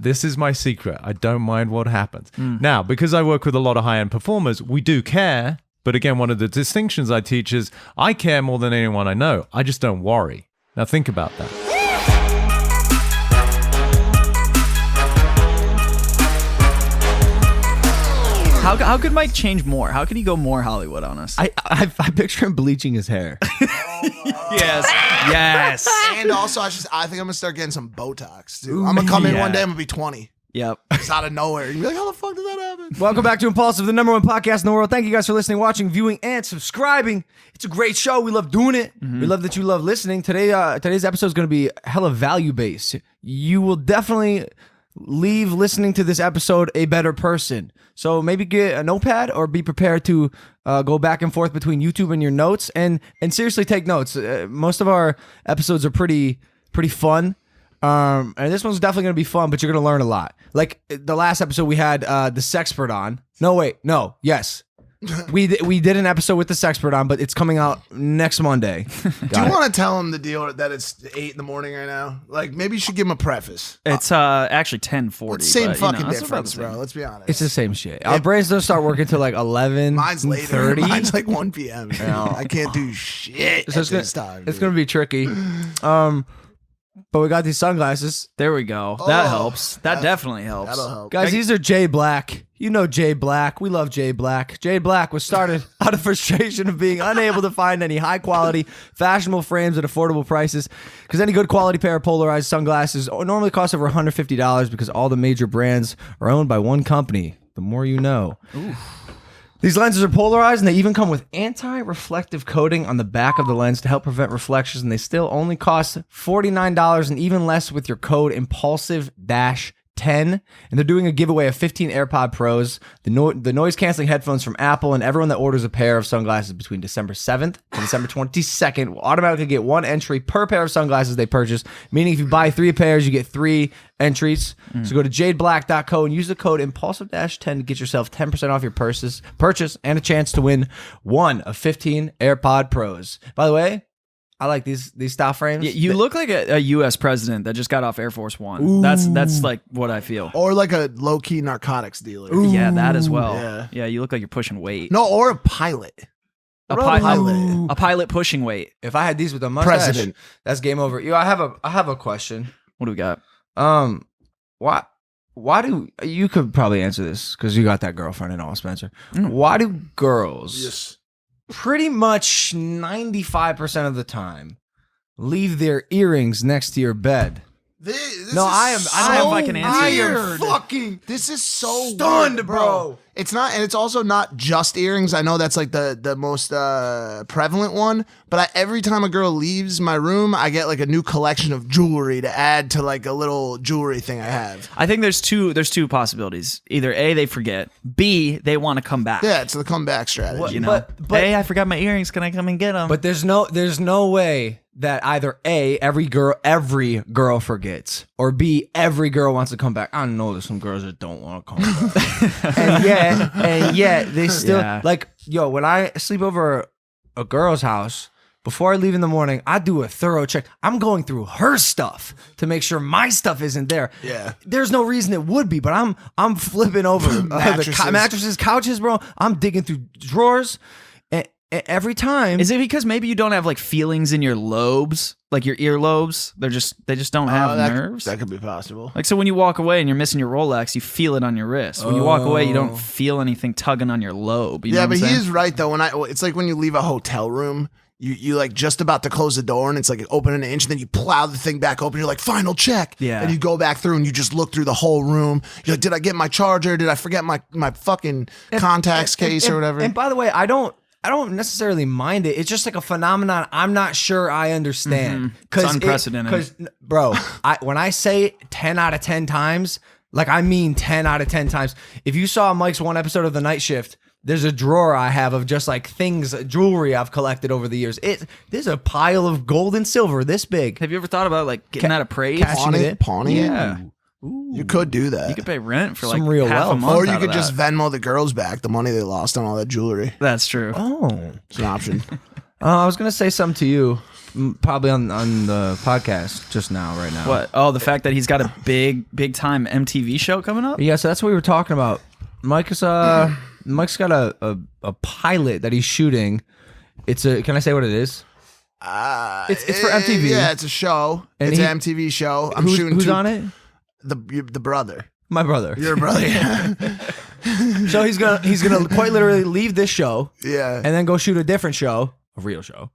This is my secret. I don't mind what happens. Now, because I work with a lot of high-end performers, we do care. But again, one of the distinctions I teach is I care more than anyone I know. I just don't worry. Now think about that. How could Mike change more? How could he go more Hollywood on us? I picture him bleaching his hair. Yes. And also, I think I'm gonna start getting some Botox too. I'm gonna come in one day. I'm gonna be 20. Yep. It's out of nowhere. You're like, how the fuck did that happen? Welcome back to Impaulsive, the #1 podcast in the world. Thank you guys for listening, watching, viewing, and subscribing. It's a great show. We love doing it. We love that you love listening. Today's episode is going to be hella value-based. You will definitely leave listening to this episode a better person. So maybe get a notepad or be prepared to go back and forth between YouTube and your notes, and seriously take notes. Most of our episodes are pretty fun. And this one's definitely going to be fun, but you're going to learn a lot. Like the last episode we had the Sexpert on. Yes. We did an episode with the Sexpert on, but it's coming out next Monday. Do you want to tell him the deal that it's 8 in the morning right now? Like, maybe you should give him a preface. It's actually 10:40. Same fucking difference, bro. Let's be honest. It's the same shit. Our brains don't start working till like 11. Mine's later. 30. Mine's like 1 p.m. I can't do shit So at this time. It's going to be tricky. But we got these sunglasses. There we go. That helps. That definitely helps. That'll help. Guys, these are Jay Black. You know Jay Black. We love Jay Black. Jay Black was started out of frustration of being unable to find any high-quality, fashionable frames at affordable prices, because any good quality pair of polarized sunglasses normally cost over $150 because all the major brands are owned by one company. The more you know. Ooh. These lenses are polarized, and they even come with anti-reflective coating on the back of the lens to help prevent reflections, and they still only cost $49 and even less with your code Impaulsive-10. And they're doing a giveaway of 15 AirPod Pros, the noise-canceling headphones from Apple, and everyone that orders a pair of sunglasses between December 7th and December 22nd will automatically get one entry per pair of sunglasses they purchase, meaning if you buy 3 pairs, you get 3 entries. So go to jadeblack.co and use the code Impaulsive-10 to get yourself 10% off your purchase and a chance to win one of 15 AirPod Pros. By the way, I like these style frames. You look like a U.S. president that just got off Air Force One. Ooh. That's like what I feel. Or like a low-key narcotics dealer. Ooh. Yeah, that as well. Yeah, you look like you're pushing weight. No, or a pilot. A pilot pushing weight. If I had these with a mustache, president, that's game over. I have a question. What do we got? Why do you could probably answer this because you got that girlfriend and all, Spencer? Why do girls pretty much 95% of the time leave their earrings next to your bed? I don't know if I can answer fucking. This is so stunned, weird, bro. It's not, and it's also not just earrings. I know that's like the most prevalent one. But every time a girl leaves my room, I get like a new collection of jewelry to add to like a little jewelry thing I have. I think there's two possibilities. Either A, they forget. B, they want to come back. Yeah, it's the comeback strategy. But hey, I forgot my earrings. Can I come and get them? But there's no way that either A, every girl forgets, or B, every girl wants to come back. I know there's some girls that don't want to come back. and yet they still like, when I sleep over a girl's house, before I leave in the morning, I do a thorough check. I'm going through her stuff to make sure my stuff isn't there. Yeah. There's no reason it would be, but I'm flipping over mattresses, couches, bro. I'm digging through drawers. Every time. Is it because maybe you don't have like feelings in your lobes, like your earlobes? They just don't have nerves. That could be possible. Like, so when you walk away and you're missing your Rolex, you feel it on your wrist. When you walk away, you don't feel anything tugging on your lobe. You know but what I'm he saying? is right though. It's like when you leave a hotel room, you like just about to close the door and it's like open an inch, and then you plow the thing back open. You're like, final check. Yeah. And you go back through and you just look through the whole room. You're like, did I get my charger? Did I forget my fucking contacts case or whatever? And by the way, I don't necessarily mind it. It's just like a phenomenon I'm not sure I understand. It's unprecedented. Because, bro, when I say 10 out of 10 times, like I mean 10 out of 10 times. If you saw Mike's one episode of The Night Shift, there's a drawer I have of just like things, jewelry I've collected over the years. There's a pile of gold and silver this big. Have you ever thought about like getting that appraised? Pawning it? Yeah. Ooh. You could do that. You could pay rent for some like real half wealth. a month. Or you could just Venmo the girls back the money they lost on all that jewelry. That's true. Oh. It's an option. I was going to say something to you. probably on the podcast just now, right now. What? Oh, the fact that he's got a big time MTV show coming up? Yeah, so that's what we were talking about. Mike's got a pilot that he's shooting. Can I say what it is? It's for MTV. Yeah, it's a show. It's an MTV show. I'm shooting. Who's on it? The brother. My brother. Your brother. Yeah. So he's gonna quite literally leave this show. Yeah. And then go shoot a different show, a real show,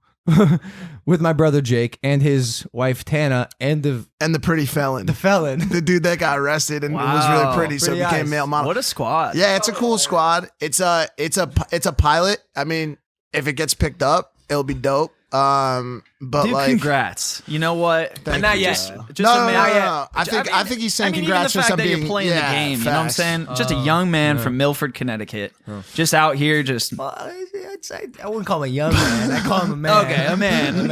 with my brother Jake and his wife Tana and the pretty felon. The felon. The dude that got arrested and was really pretty, so Pretty it became eyes. male model. What a squad. Yeah, it's a cool squad. It's a pilot. I mean, if it gets picked up, it'll be dope. But Dude, like, congrats. You know what? Thank Not you, yet. Jesse. Just No, a no, man. no, no. I think he's saying congrats even the for fact that being- you're playing the yeah, game. You know what I'm facts. saying? Just a young man from Milford, Connecticut, just out here, just Well, I'd say I wouldn't call him a young man. I call him a man. okay, a man.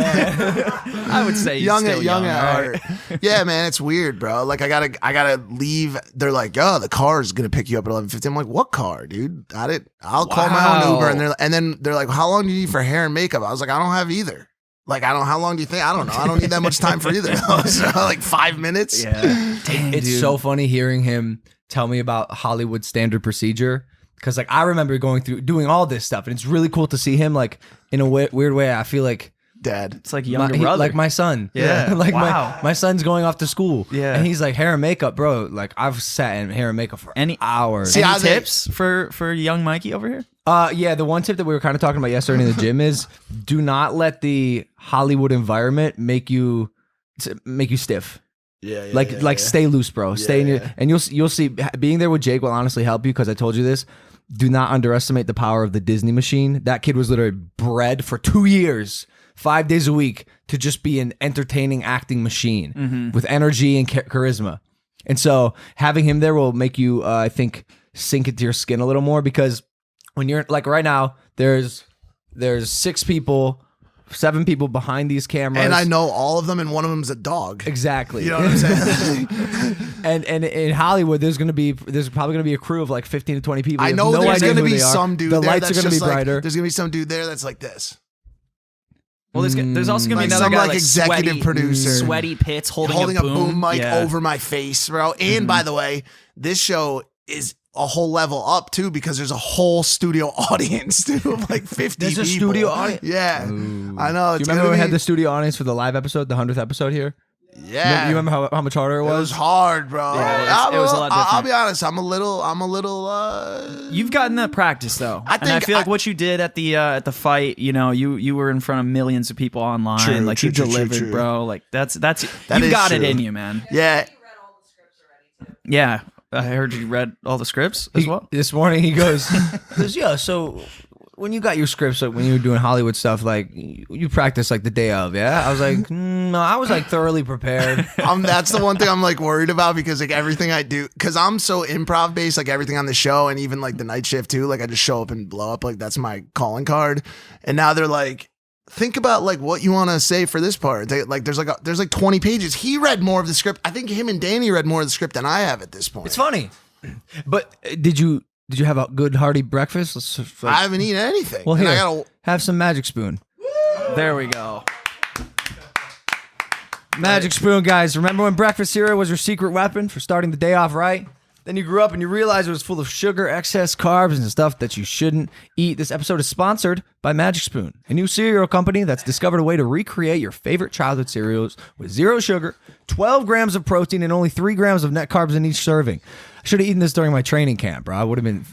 I would say he's young still young. at all heart. right. Yeah, man, it's weird, bro. Like I gotta leave. They're like, oh, the car is gonna pick you up at 11:50. I'm like, what car, dude? I'll call my own Wow. Uber. And then they're like, how long do you need for hair and makeup? I was like, I don't have either. Like, how long do you think? I don't know. I don't need that much time for either. So, like 5 minutes. Yeah. Damn, It's dude. so funny hearing him tell me about Hollywood standard procedure. Because like I remember going through doing all this stuff, and it's really cool to see him like in a weird way. I feel like Dad. It's like younger brother. like my son. Yeah. like Wow. my son's going off to school. Yeah. And he's like, hair and makeup, bro. Like I've sat in hair and makeup for hours. See, Any I think- tips for young Mikey over here? Yeah, the one tip that we were kind of talking about yesterday in the gym is do not let the Hollywood environment make you stiff. Yeah. Stay loose, bro. Stay in your and you'll see being there with Jake will honestly help you because I told you this. Do not underestimate the power of the Disney machine. That kid was literally bred for 2 years, 5 days a week to just be an entertaining acting machine with energy and charisma. And so having him there will make you, I think, sink into your skin a little more because when you're like right now, there's 7 people behind these cameras. And I know all of them, and one of them's a dog. Exactly. You know what I'm saying? And in Hollywood, there's probably gonna be a crew of like 15 to 20 people. I You have know no there's idea gonna who be they are. some dude The there lights are that's gonna be just like, brighter. there's gonna be some dude there that's like this. Well, there's also gonna be Like another some, guy like, like executive sweaty, producer. sweaty pits holding a boom mic Yeah. over my face, bro. And by the way, this show is a whole level up too because there's a whole studio audience too of like 50 There's a people. studio audience? Yeah. I know. Do you It's remember gonna when we be- had the studio audience for the live episode, the 100th episode here? Yeah. You remember how much harder it It was was? hard, bro. Yeah, it was a lot I'll different. be honest. I'm a little. You've gotten that practice though, I and I think feel like I- what you did at the fight, you know, you were in front of millions of people online, True, like you true, delivered, bro. Like that's That you've is got it true. in you, man. Yeah. Yeah, I heard you read all the scripts as well. This morning he goes, yeah, so when you got your scripts, like when you were doing Hollywood stuff, like you practiced like the day of, yeah? I was like, no, I was like thoroughly prepared. That's the one thing I'm like worried about because like everything I do, because I'm so improv based, like everything on the show and even like the night shift too, like I just show up and blow up, like that's my calling card. And now they're like, think about like what you want to say for this part. There's like 20 pages. He read more of the script. I think him and Danny read more of the script than I have at this point. It's funny. But did you have a good hearty breakfast? I haven't eaten anything. Well, And here, I gotta, have some Magic Spoon. There we go. Magic Spoon, guys. Remember when breakfast cereal was your secret weapon for starting the day off right? Then you grew up and you realized it was full of sugar, excess carbs, and stuff that you shouldn't eat. This episode is sponsored by Magic Spoon, a new cereal company that's discovered a way to recreate your favorite childhood cereals with 0 sugar, 12 grams of protein, and only 3 grams of net carbs in each serving. I should have eaten this during my training camp, bro. I would have been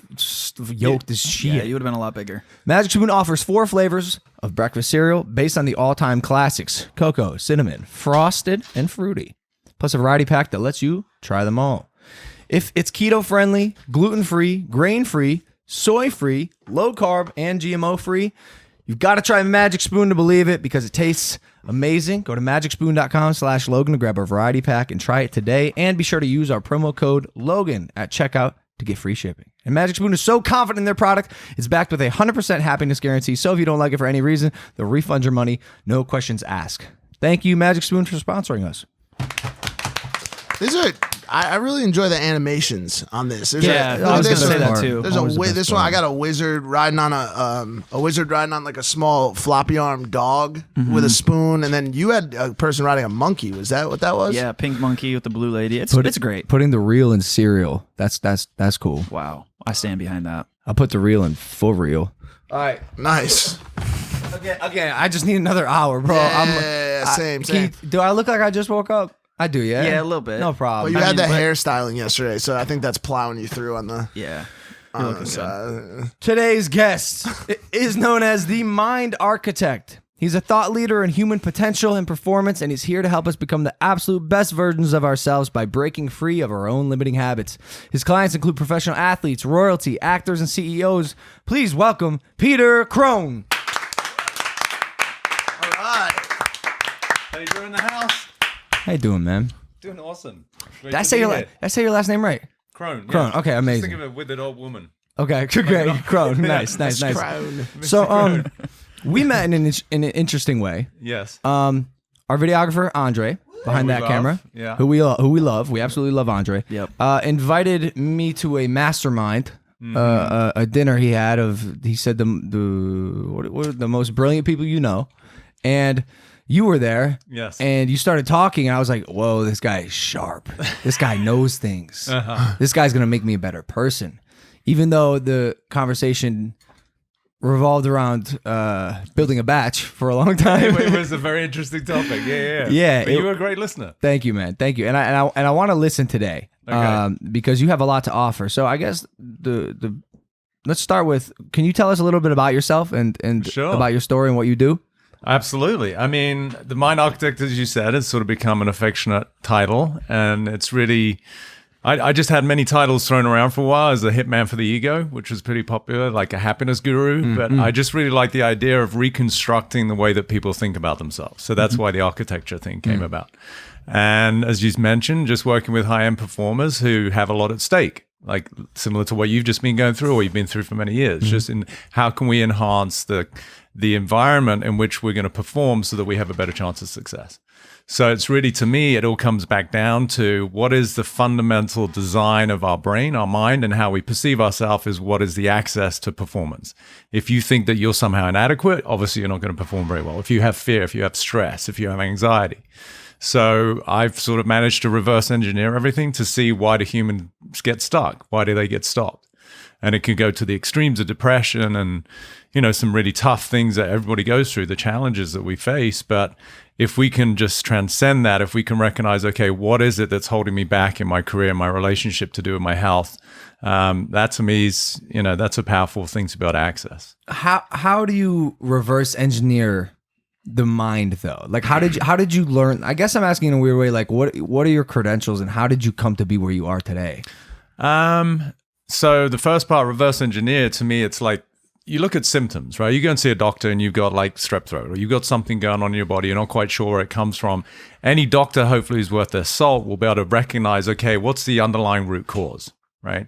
yoked as shit. Yeah, you would have been a lot bigger. Magic Spoon offers 4 flavors of breakfast cereal based on the all-time classics: cocoa, cinnamon, frosted, and fruity. Plus a variety pack that lets you try them all. If it's keto-friendly, gluten-free, grain-free, soy-free, low-carb, and GMO-free, you've got to try Magic Spoon to believe it because it tastes amazing. Go to magicspoon.com/Logan to grab our variety pack and try it today. And be sure to use our promo code Logan at checkout to get free shipping. And Magic Spoon is so confident in their product, it's backed with a 100% happiness guarantee. So if you don't like it for any reason, they'll refund your money, no questions asked. Thank you, Magic Spoon, for sponsoring us. these are I really enjoy the animations on this. There's I was gonna say that too. There's this one. I got a wizard riding on a wizard riding on like a small floppy armed dog with a spoon, and then you had a person riding a monkey. Was that what that was? Yeah, pink monkey with the blue lady. It's great. Putting the reel in cereal. That's cool. Wow, I stand behind that. I'll put the reel in full reel. All right. Nice. Okay, I just need another hour, bro. Same. Keith, do I look like I just woke up? I do, yeah. Yeah, a little bit. No problem. Well, you had the hairstyling yesterday, so I think that's plowing you through on the. Yeah. Today's guest is known as the Mind Architect. He's a thought leader in human potential and performance, and he's here to help us become the absolute best versions of ourselves by breaking free of our own limiting habits. His clients include professional athletes, royalty, actors, and CEOs. Please welcome Peter Crone. All right. How you doing in the house? How you doing, man? Doing awesome. Did I say your last name right? Crone. Crone. Yeah. Okay, amazing. Just think of a withered old woman. Okay, great. Crone. Nice. Crone. So, we met in an interesting way. Yes. Our videographer Andre behind that camera, who we love, we absolutely love Andre. Yep. Invited me to a mastermind, a dinner he had he said the most brilliant people you know, and you were there. Yes. And you started talking, and I was like, whoa, this guy is sharp. This guy knows things. This guy's gonna make me a better person, even though the conversation revolved around building a batch for a long time. It was a very interesting topic. Yeah. Yeah, But you were a great listener. Thank you, man. Thank you. And I want to listen today, because you have a lot to offer. So I guess let's start with, can you tell us a little bit about yourself and Sure. about your story and what you do? Absolutely. I mean, the Mind Architect, as you said, has sort of become an affectionate title, and it's really. I just had many titles thrown around for a while as a hitman for the ego, which was pretty popular, like a happiness guru. But I just really like the idea of reconstructing the way that people think about themselves. So that's why the architecture thing came about. And as you mentioned, just working with high-end performers who have a lot at stake, like similar to what you've just been going through or you've been through for many years. Just in how can we enhance the environment in which we're going to perform so that we have a better chance of success. So it's really, to me, it all comes back down to what is the fundamental design of our brain, our mind, and how we perceive ourselves is what is the access to performance. If you think that you're somehow inadequate, obviously you're not going to perform very well. If you have fear, if you have stress, if you have anxiety. So I've sort of managed to reverse engineer everything to see why do humans get stuck? Why do they get stopped? And it can go to the extremes of depression and, some really tough things that everybody goes through, the challenges that we face. But if we can just transcend that, if we can recognize, okay, what is it that's holding me back in my career, my relationship to do with my health? That to me is, that's a powerful thing to be able to access. How do you reverse engineer the mind though? Like how did you learn? I guess I'm asking in a weird way, like what are your credentials and how did you come to be where you are today? So the first part, reverse engineer, to me, it's like, you look at symptoms, right? You go and see a doctor and you've got like strep throat or you've got something going on in your body. You're not quite sure where it comes from. Any doctor, hopefully who's worth their salt, will be able to recognize, okay, what's the underlying root cause, right?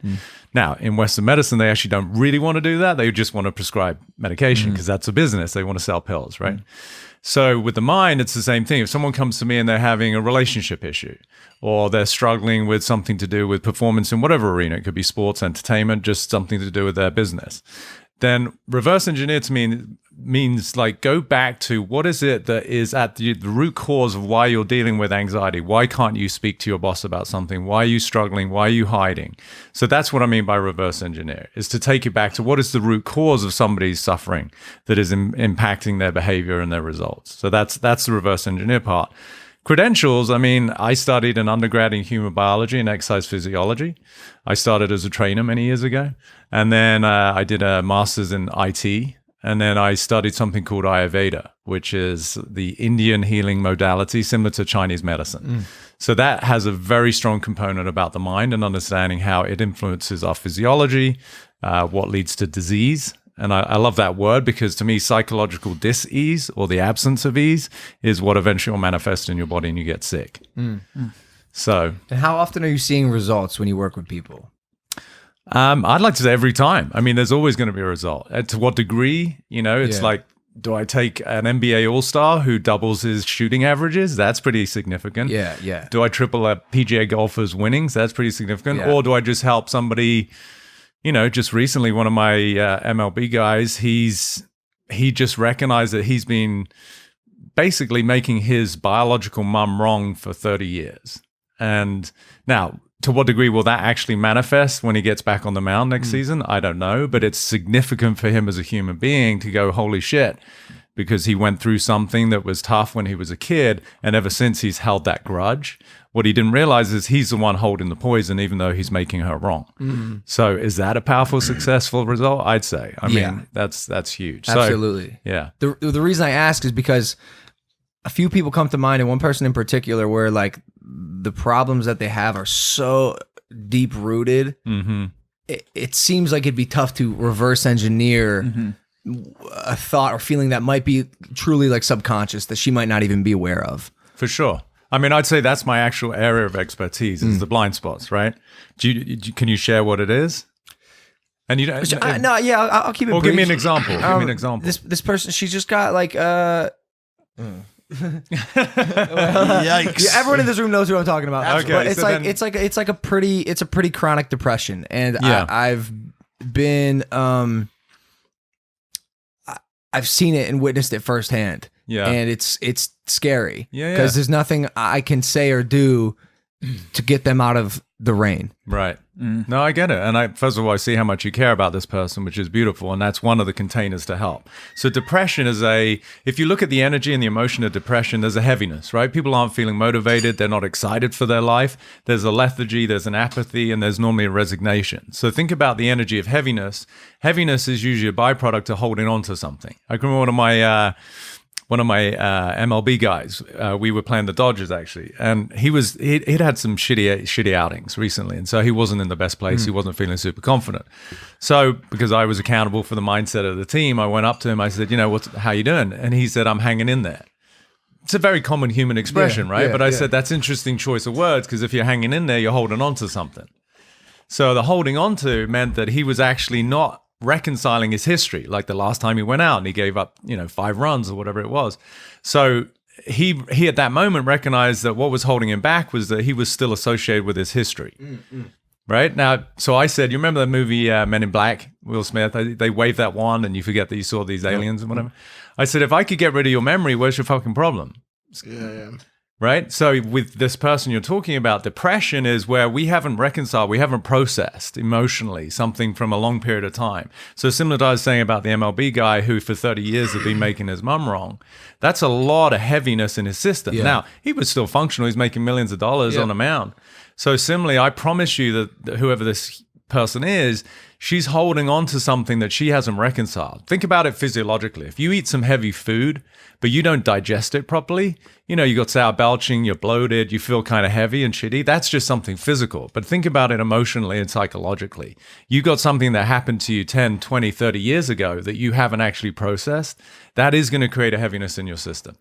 Now, in Western medicine, they actually don't really want to do that. They just want to prescribe medication because that's a business. They want to sell pills, right? So with the mind, it's the same thing. If someone comes to me and they're having a relationship issue or they're struggling with something to do with performance in whatever arena, it could be sports, entertainment, just something to do with their business, then reverse engineer to me means like go back to what is it that is at the root cause of why you're dealing with anxiety. Why can't you speak to your boss about something? Why are you struggling? Why are you hiding? So that's what I mean by reverse engineer, is to take you back to what is the root cause of somebody's suffering that is impacting their behavior and their results. So that's the reverse engineer part. Credentials, I mean, I studied an undergrad in human biology and exercise physiology. I started as a trainer many years ago. And then I did a master's in IT. And then I studied something called Ayurveda, which is the Indian healing modality similar to Chinese medicine. So that has a very strong component about the mind and understanding how it influences our physiology, what leads to disease. And I love that word because to me, psychological dis-ease or the absence of ease is what eventually will manifest in your body and you get sick. So, and how often are you seeing results when you work with people? I'd like to say every time. I mean, there's always going to be a result. To what degree? It's like Do I take an NBA All-Star who doubles his shooting averages? That's pretty significant. Yeah. Do I triple a PGA golfer's winnings? That's pretty significant. Yeah. Or do I just help somebody, just recently one of my MLB guys, he just recognized that he's been basically making his biological mom wrong for 30 years. And now, to what degree will that actually manifest when he gets back on the mound next season? I don't know, but it's significant for him as a human being to go, holy shit, because he went through something that was tough when he was a kid, and ever since he's held that grudge. What he didn't realize is he's the one holding the poison, even though he's making her wrong. So is that a powerful, successful result? I'd say. I mean, that's huge. Absolutely. So, yeah. The reason I ask is because a few people come to mind, and one person in particular where like the problems that they have are so deep rooted. It seems like it'd be tough to reverse engineer a thought or feeling that might be truly like subconscious that she might not even be aware of. For sure. I mean, I'd say that's my actual area of expertise is the blind spots, right? Can you share what it is? And you don't. I'll keep it brief. Give me an example. Give me an example. This person, she just got like Yikes! Everyone in this room knows who I'm talking about. Okay, but it's a pretty chronic depression, and I've been I've seen it and witnessed it firsthand. Yeah, and it's scary. Because there's nothing I can say or do to get them out of the rain. Right. No, I get it. And first of all, I see how much you care about this person, which is beautiful. And that's one of the containers to help. So depression is if you look at the energy and the emotion of depression, there's a heaviness, right? People aren't feeling motivated. They're not excited for their life. There's a lethargy, there's an apathy, and there's normally a resignation. So think about the energy of heaviness. Heaviness is usually a byproduct of holding on to something. I can remember one of my MLB guys, we were playing the Dodgers actually, and he'd had some shitty outings recently, and so he wasn't in the best place. He wasn't feeling super confident. So because I was accountable for the mindset of the team, I went up to him. I said, how you doing? And he said, I'm hanging in there. It's a very common human expression, right? But I said, that's interesting choice of words, because if you're hanging in there, you're holding on to something. So the holding on to meant that he was actually not reconciling his history, like the last time he went out and he gave up 5 runs or whatever it was. So he at that moment recognized that what was holding him back was that he was still associated with his history. Right now, so I said, you remember the movie Men in Black, Will Smith? They wave that wand and you forget that you saw these aliens and whatever. I said, if I could get rid of your memory, where's your fucking problem? Yeah. Right? So with this person you're talking about, depression is where we haven't reconciled, we haven't processed emotionally something from a long period of time. So similar to what I was saying about the MLB guy who for 30 years had been making his mum wrong, that's a lot of heaviness in his system. Now, he was still functional. He's making millions of dollars on a mound. So similarly, I promise you that whoever this person is, she's holding on to something that she hasn't reconciled. Think about it physiologically. If you eat some heavy food, but you don't digest it properly, you got sour belching, you're bloated, you feel kind of heavy and shitty. That's just something physical. But think about it emotionally and psychologically. You got something that happened to you 10, 20, 30 years ago that you haven't actually processed. That is going to create a heaviness in your system.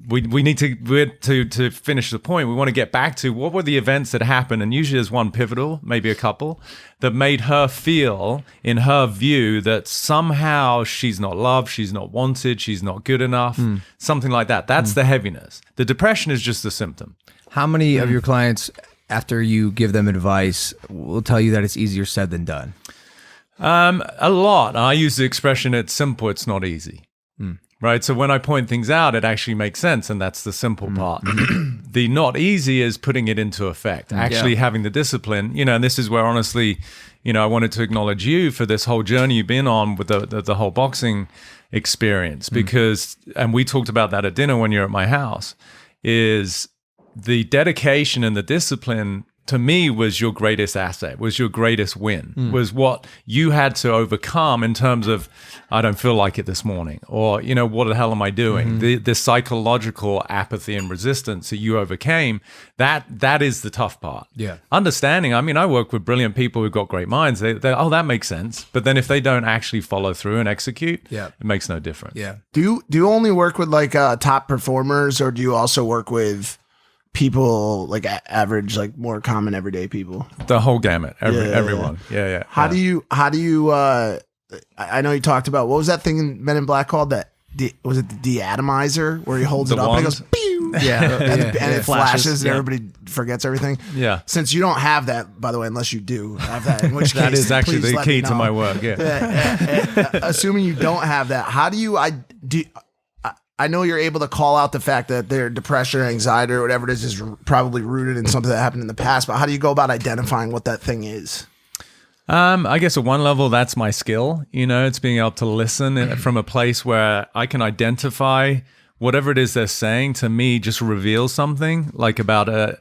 We need to finish the point. We want to get back to what were the events that happened, and usually there's one pivotal, maybe a couple, that made her feel, in her view, that somehow she's not loved, she's not wanted, she's not good enough, something like that. That's the heaviness. The depression is just a symptom. How many of your clients, after you give them advice, will tell you that it's easier said than done? A lot. I use the expression, it's simple, it's not easy. Right. So when I point things out, it actually makes sense. And that's the simple part. The not easy is putting it into effect, actually having the discipline, and this is where honestly, I wanted to acknowledge you for this whole journey you've been on with the whole boxing experience, because, and we talked about that at dinner when you're at my house, is the dedication and the discipline to me was your greatest asset, was your greatest win, was what you had to overcome in terms of, I don't feel like it this morning, or, what the hell am I doing? The psychological apathy and resistance that you overcame, that is the tough part. Yeah. Understanding, I work with brilliant people who've got great minds. They that makes sense. But then if they don't actually follow through and execute, it makes no difference. Yeah. Do you only work with like top performers, or do you also work with people like average, like more common everyday people? The whole gamut, everyone. Yeah. How do you I know you talked about, what was that thing in Men in Black called? Was it the atomizer, where he holds it up and it goes, pew! Yeah. And it flashes and yeah. everybody forgets everything. Yeah. Since you don't have that, by the way, unless you do have that, in which case, That is actually please the let me key to know. my work. Yeah. Assuming you don't have that, how do you, I know you're able to call out the fact that their depression or anxiety or whatever it is probably rooted in something that happened in the past, but how do you go about identifying what that thing is? I guess at one level, that's my skill. It's being able to listen from a place where I can identify whatever it is they're saying to me, just reveal something like about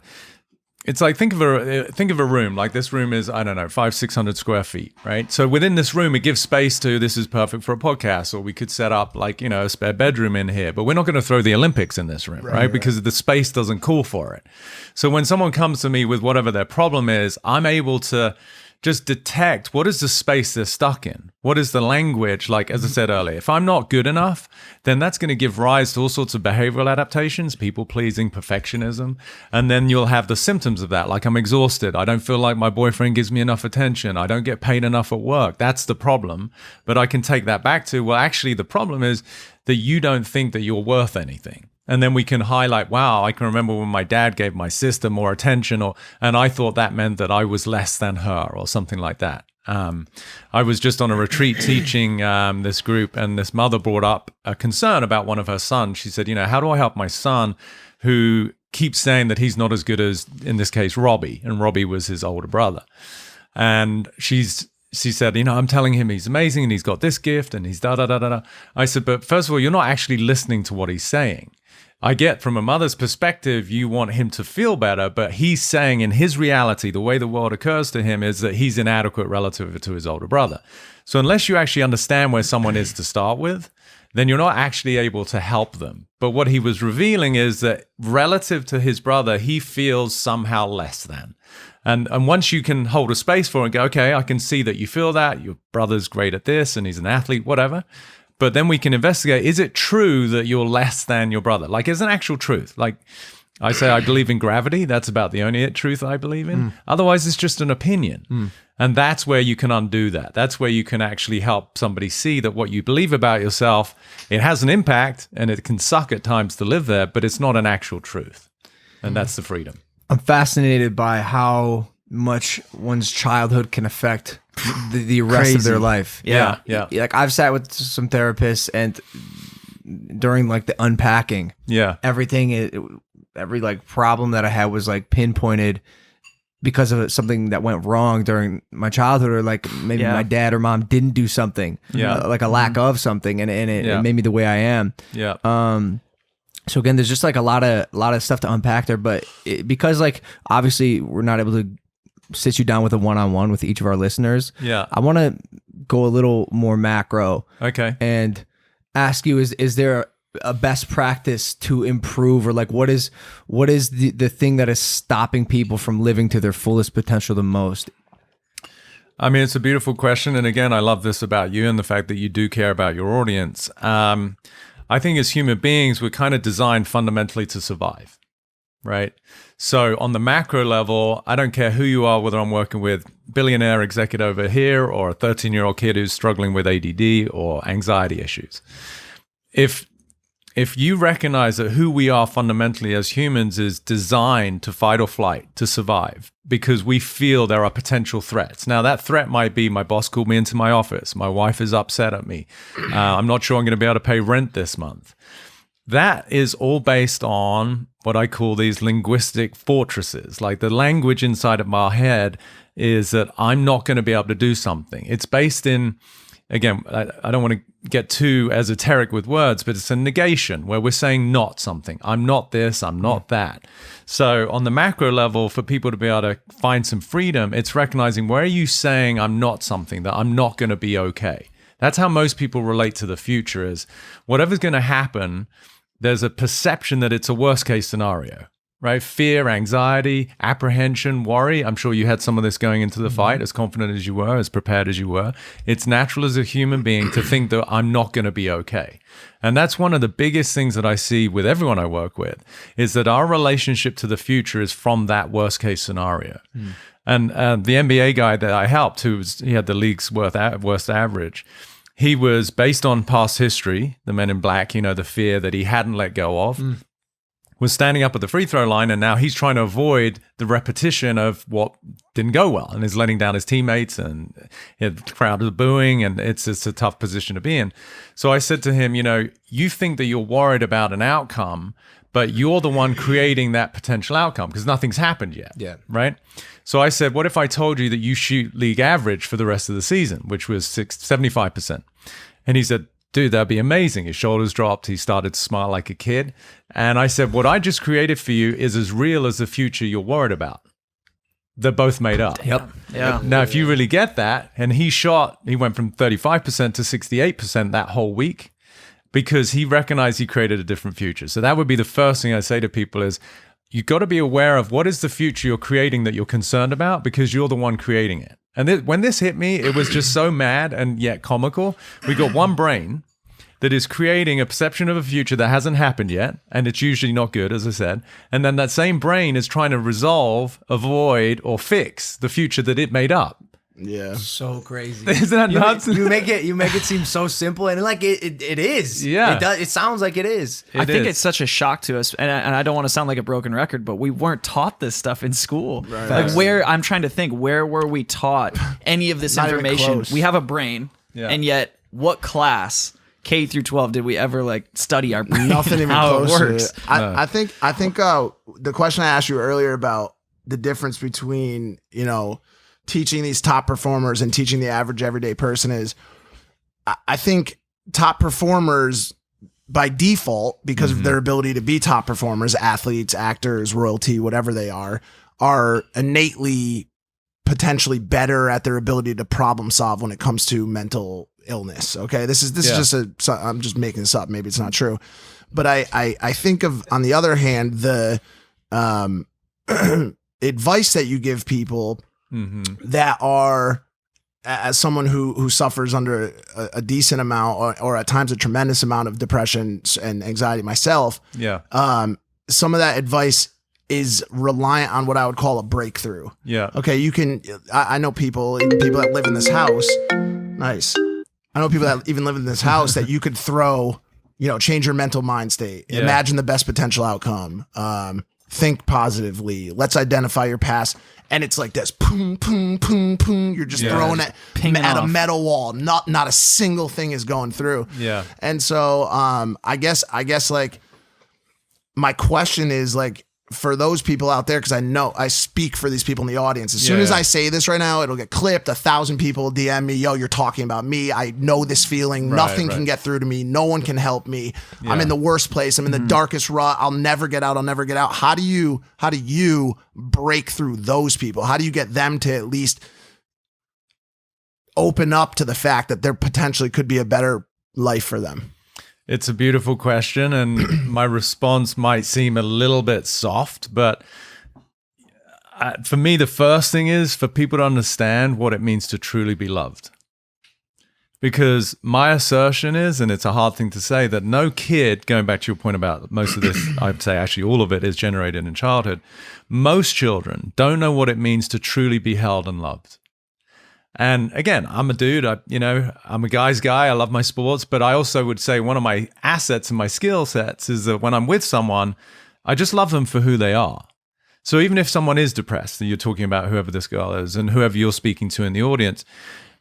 it's like, think of a room. Like this room is, I don't know, 500-600 square feet, right? So within this room, it gives space to, this is perfect for a podcast, or we could set up like, a spare bedroom in here, but we're not going to throw the Olympics in this room, right? Because the space doesn't call for it. So when someone comes to me with whatever their problem is, I'm able to just detect what is the space they're stuck in. What is the language? Like, as I said earlier, if I'm not good enough, then that's going to give rise to all sorts of behavioral adaptations, people pleasing, perfectionism. And then you'll have the symptoms of that. Like, I'm exhausted. I don't feel like my boyfriend gives me enough attention. I don't get paid enough at work. That's the problem. But I can take that back to, well, actually, the problem is that you don't think that you're worth anything. And then we can highlight, wow, I can remember when my dad gave my sister more attention, and I thought that meant that I was less than her or something like that. I was just on a retreat teaching this group, and this mother brought up a concern about one of her sons. She said, how do I help my son who keeps saying that he's not as good as, in this case, Robbie, and Robbie was his older brother. And she said, I'm telling him he's amazing and he's got this gift and he's da-da-da-da-da. I said, but first of all, you're not actually listening to what he's saying. I get from a mother's perspective, you want him to feel better, but he's saying in his reality, the way the world occurs to him is that he's inadequate relative to his older brother. So unless you actually understand where someone is to start with, then you're not actually able to help them. But what he was revealing is that relative to his brother, he feels somehow less than. And once you can hold a space for it and go, okay, I can see that you feel that, your brother's great at this and he's an athlete, whatever. But then we can investigate, is it true that you're less than your brother? Like, is an actual truth. Like I say, I believe in gravity. That's about the only truth I believe in. Otherwise, it's just an opinion. And that's where you can undo that. That's where you can actually help somebody see that what you believe about yourself, it has an impact and it can suck at times to live there, but it's not an actual truth. And that's the freedom. I'm fascinated by how much one's childhood can affect the rest of their life. Yeah. Like I've sat with some therapists, and during like the unpacking, everything, every like problem that I had was like pinpointed because of something that went wrong during my childhood, or like maybe my dad or mom didn't do something, like a lack of something, and it made me the way I am. So again, there's just like a lot of stuff to unpack there, but because like obviously we're not able to sit you down with a one-on-one with each of our listeners. I want to go a little more macro. Okay. And ask you, is there a best practice to improve, or like what is the thing that is stopping people from living to their fullest potential the most? I mean, it's a beautiful question. And again, I love this about you and the fact that you do care about your audience. I think as human beings, we're kind of designed fundamentally to survive, right? So on the macro level, I don't care who you are, whether I'm working with billionaire executive over here or a 13-year-old kid who's struggling with ADD or anxiety issues. If you recognize that who we are fundamentally as humans is designed to fight or flight, to survive, because we feel there are potential threats. Now, that threat might be my boss called me into my office. My wife is upset at me. I'm not sure I'm going to be able to pay rent this month. That is all based on what I call these linguistic fortresses. Like the language inside of my head is that I'm not going to be able to do something. It's based in, again, I don't want to get too esoteric with words, but it's a negation where we're saying not something. I'm not this, I'm not that. So on the macro level, for people to be able to find some freedom, it's recognizing, where are you saying I'm not something, that I'm not going to be okay? That's how most people relate to the future, is whatever's going to happen, there's a perception that it's a worst case scenario, right? Fear, anxiety, apprehension, worry. I'm sure you had some of this going into the fight, as confident as you were, as prepared as you were. It's natural as a human being to think that I'm not going to be okay. And that's one of the biggest things that I see with everyone I work with, is that our relationship to the future is from that worst case scenario. And the NBA guy that I helped, he had the league's worst average, he was based on past history, the Men in Black, the fear that he hadn't let go of, was standing up at the free throw line, and now he's trying to avoid the repetition of what didn't go well, and is letting down his teammates, and the crowd is booing, and it's a tough position to be in. So I said to him, you think that you're worried about an outcome, but you're the one creating that potential outcome because nothing's happened yet. Yeah. Right? So I said, what if I told you that you shoot league average for the rest of the season, which was 75%? And he said, dude, that'd be amazing. His shoulders dropped. He started to smile like a kid. And I said, what I just created for you is as real as the future you're worried about. They're both made up. Yep. Yeah. Now, if you really get that, and he went from 35% to 68% that whole week because he recognized he created a different future. So that would be the first thing I say to people is, you've got to be aware of what is the future you're creating that you're concerned about because you're the one creating it. And when this hit me, it was just so mad and yet comical. We got one brain that is creating a perception of a future that hasn't happened yet, and it's usually not good, as I said. And then that same brain is trying to resolve, avoid, or fix the future that it made up. Yeah. So crazy. Isn't that nuts? You make it seem so simple, and like it is. Yeah. It does. It sounds like it is. I think it's such a shock to us, and I don't want to sound like a broken record, but we weren't taught this stuff in school. Right. Like I'm trying to think, where were we taught any of this Not even information? close. We have a brain, Yeah. and yet what class K through 12 did we ever study our brain? Nothing even how close it to works? it. I think the question I asked you earlier about the difference between teaching these top performers and teaching the average everyday person is, I think top performers by default, because of their ability to be top performers, athletes, actors, royalty, whatever they are innately potentially better at their ability to problem solve when it comes to mental illness. Okay. This is just I'm just making this up. Maybe it's not true, but I think of, on the other hand, the advice that you give people that are, as someone who suffers under a decent amount or at times a tremendous amount of depression and anxiety myself. Yeah. Some of that advice is reliant on what I would call a breakthrough. Yeah. Okay. I know people that live in this house. Nice. I know people that even live in this house that you could throw, change your mental mind state, imagine the best potential outcome, think positively, let's identify your past. And it's like this, boom, boom, boom, boom. You're just throwing it at a metal wall. Not a single thing is going through. Yeah. And so, I guess like my question is like, for those people out there, because I know I speak for these people in the audience. As soon as I say this right now, it'll get clipped. 1,000 people DM me, yo, you're talking about me. I know this feeling. Nothing can get through to me. No one can help me. I'm in the worst place. I'm in the darkest rut. I'll never get out. How do you break through those people? How do you get them to at least open up to the fact that there potentially could be a better life for them? It's a beautiful question, and my response might seem a little bit soft, but for me, the first thing is for people to understand what it means to truly be loved. Because my assertion is, and it's a hard thing to say, that no kid, going back to your point about most of this, I'd say actually all of it is generated in childhood. Most children don't know what it means to truly be held and loved. And again, I'm a dude, I'm a guy's guy. I love my sports, but I also would say one of my assets and my skill sets is that when I'm with someone, I just love them for who they are. So even if someone is depressed, and you're talking about whoever this girl is and whoever you're speaking to in the audience,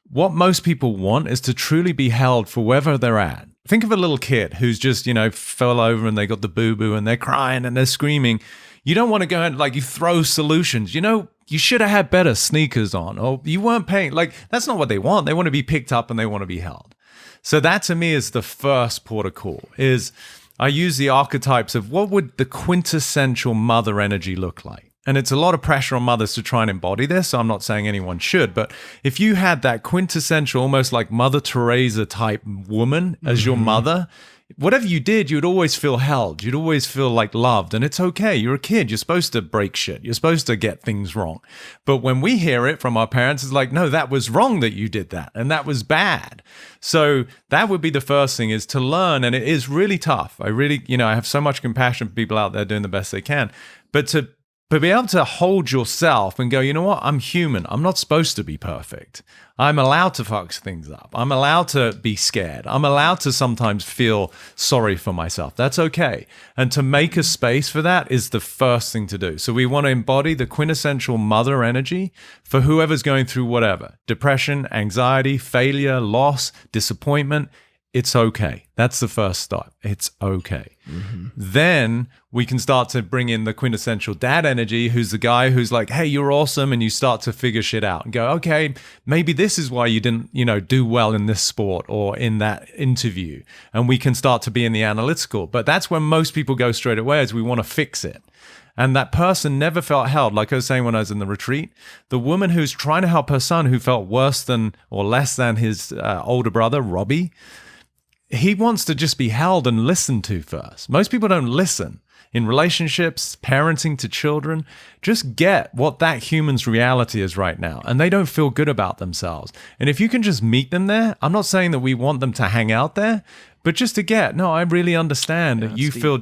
what most people want is to truly be held for wherever they're at. Think of a little kid who's just, fell over and they got the boo-boo and they're crying and they're screaming. You don't want to go and you throw solutions. You should have had better sneakers on, or you weren't paying. That's not what they want. They want to be picked up and they want to be held. So that to me is the first port of call. Is I use the archetypes of what would the quintessential mother energy look like. And it's a lot of pressure on mothers to try and embody this. So I'm not saying anyone should, but if you had that quintessential, almost like Mother Teresa type woman as your mother, whatever you did, you'd always feel held. You'd always feel loved. And it's okay. You're a kid. You're supposed to break shit. You're supposed to get things wrong. But when we hear it from our parents, it's like, no, that was wrong that you did that. And that was bad. So that would be the first thing, is to learn. And it is really tough. I have so much compassion for people out there doing the best they can. But to But be able to hold yourself and go, you know what? I'm human. I'm not supposed to be perfect. I'm allowed to fuck things up. I'm allowed to be scared. I'm allowed to sometimes feel sorry for myself. That's okay. And to make a space for that is the first thing to do. So we want to embody the quintessential mother energy for whoever's going through whatever. Depression, anxiety, failure, loss, disappointment. It's okay. That's the first step. It's okay. Then we can start to bring in the quintessential dad energy, who's the guy who's like, hey, you're awesome. And you start to figure shit out and go, okay, maybe this is why you didn't, do well in this sport or in that interview. And we can start to be in the analytical. But that's when most people go straight away, is we want to fix it. And that person never felt held. Like I was saying when I was in the retreat, the woman who's trying to help her son, who felt worse than or less than his older brother, Robbie, he wants to just be held and listened to first. Most people don't listen. In relationships, parenting to children, just get what that human's reality is right now. And they don't feel good about themselves. And if you can just meet them there, I'm not saying that we want them to hang out there, but just to get, no, I really understand that you feel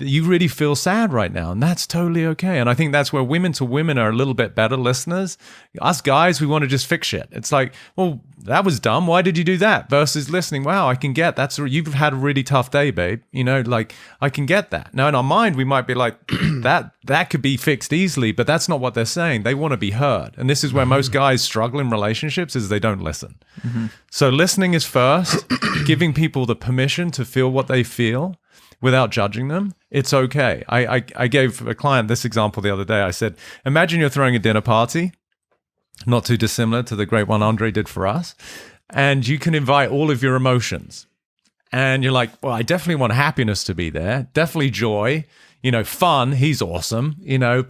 you really feel sad right now, and that's totally okay. And I think that's where women to women are a little bit better listeners. Us guys, we want to just fix shit. It's like, well, that was dumb. Why did you do that? Versus listening, wow, I can get you've had a really tough day, babe. I can get that. Now in our mind, we might be like, that could be fixed easily, but that's not what they're saying. They want to be heard. And this is where most guys struggle in relationships, is they don't listen. So listening is first, giving people the permission to feel what they feel without judging them. It's okay. I gave a client this example the other day. I said, imagine you're throwing a dinner party, not too dissimilar to the great one Andre did for us, and you can invite all of your emotions. And you're like, well, I definitely want happiness to be there, definitely joy, fun, he's awesome,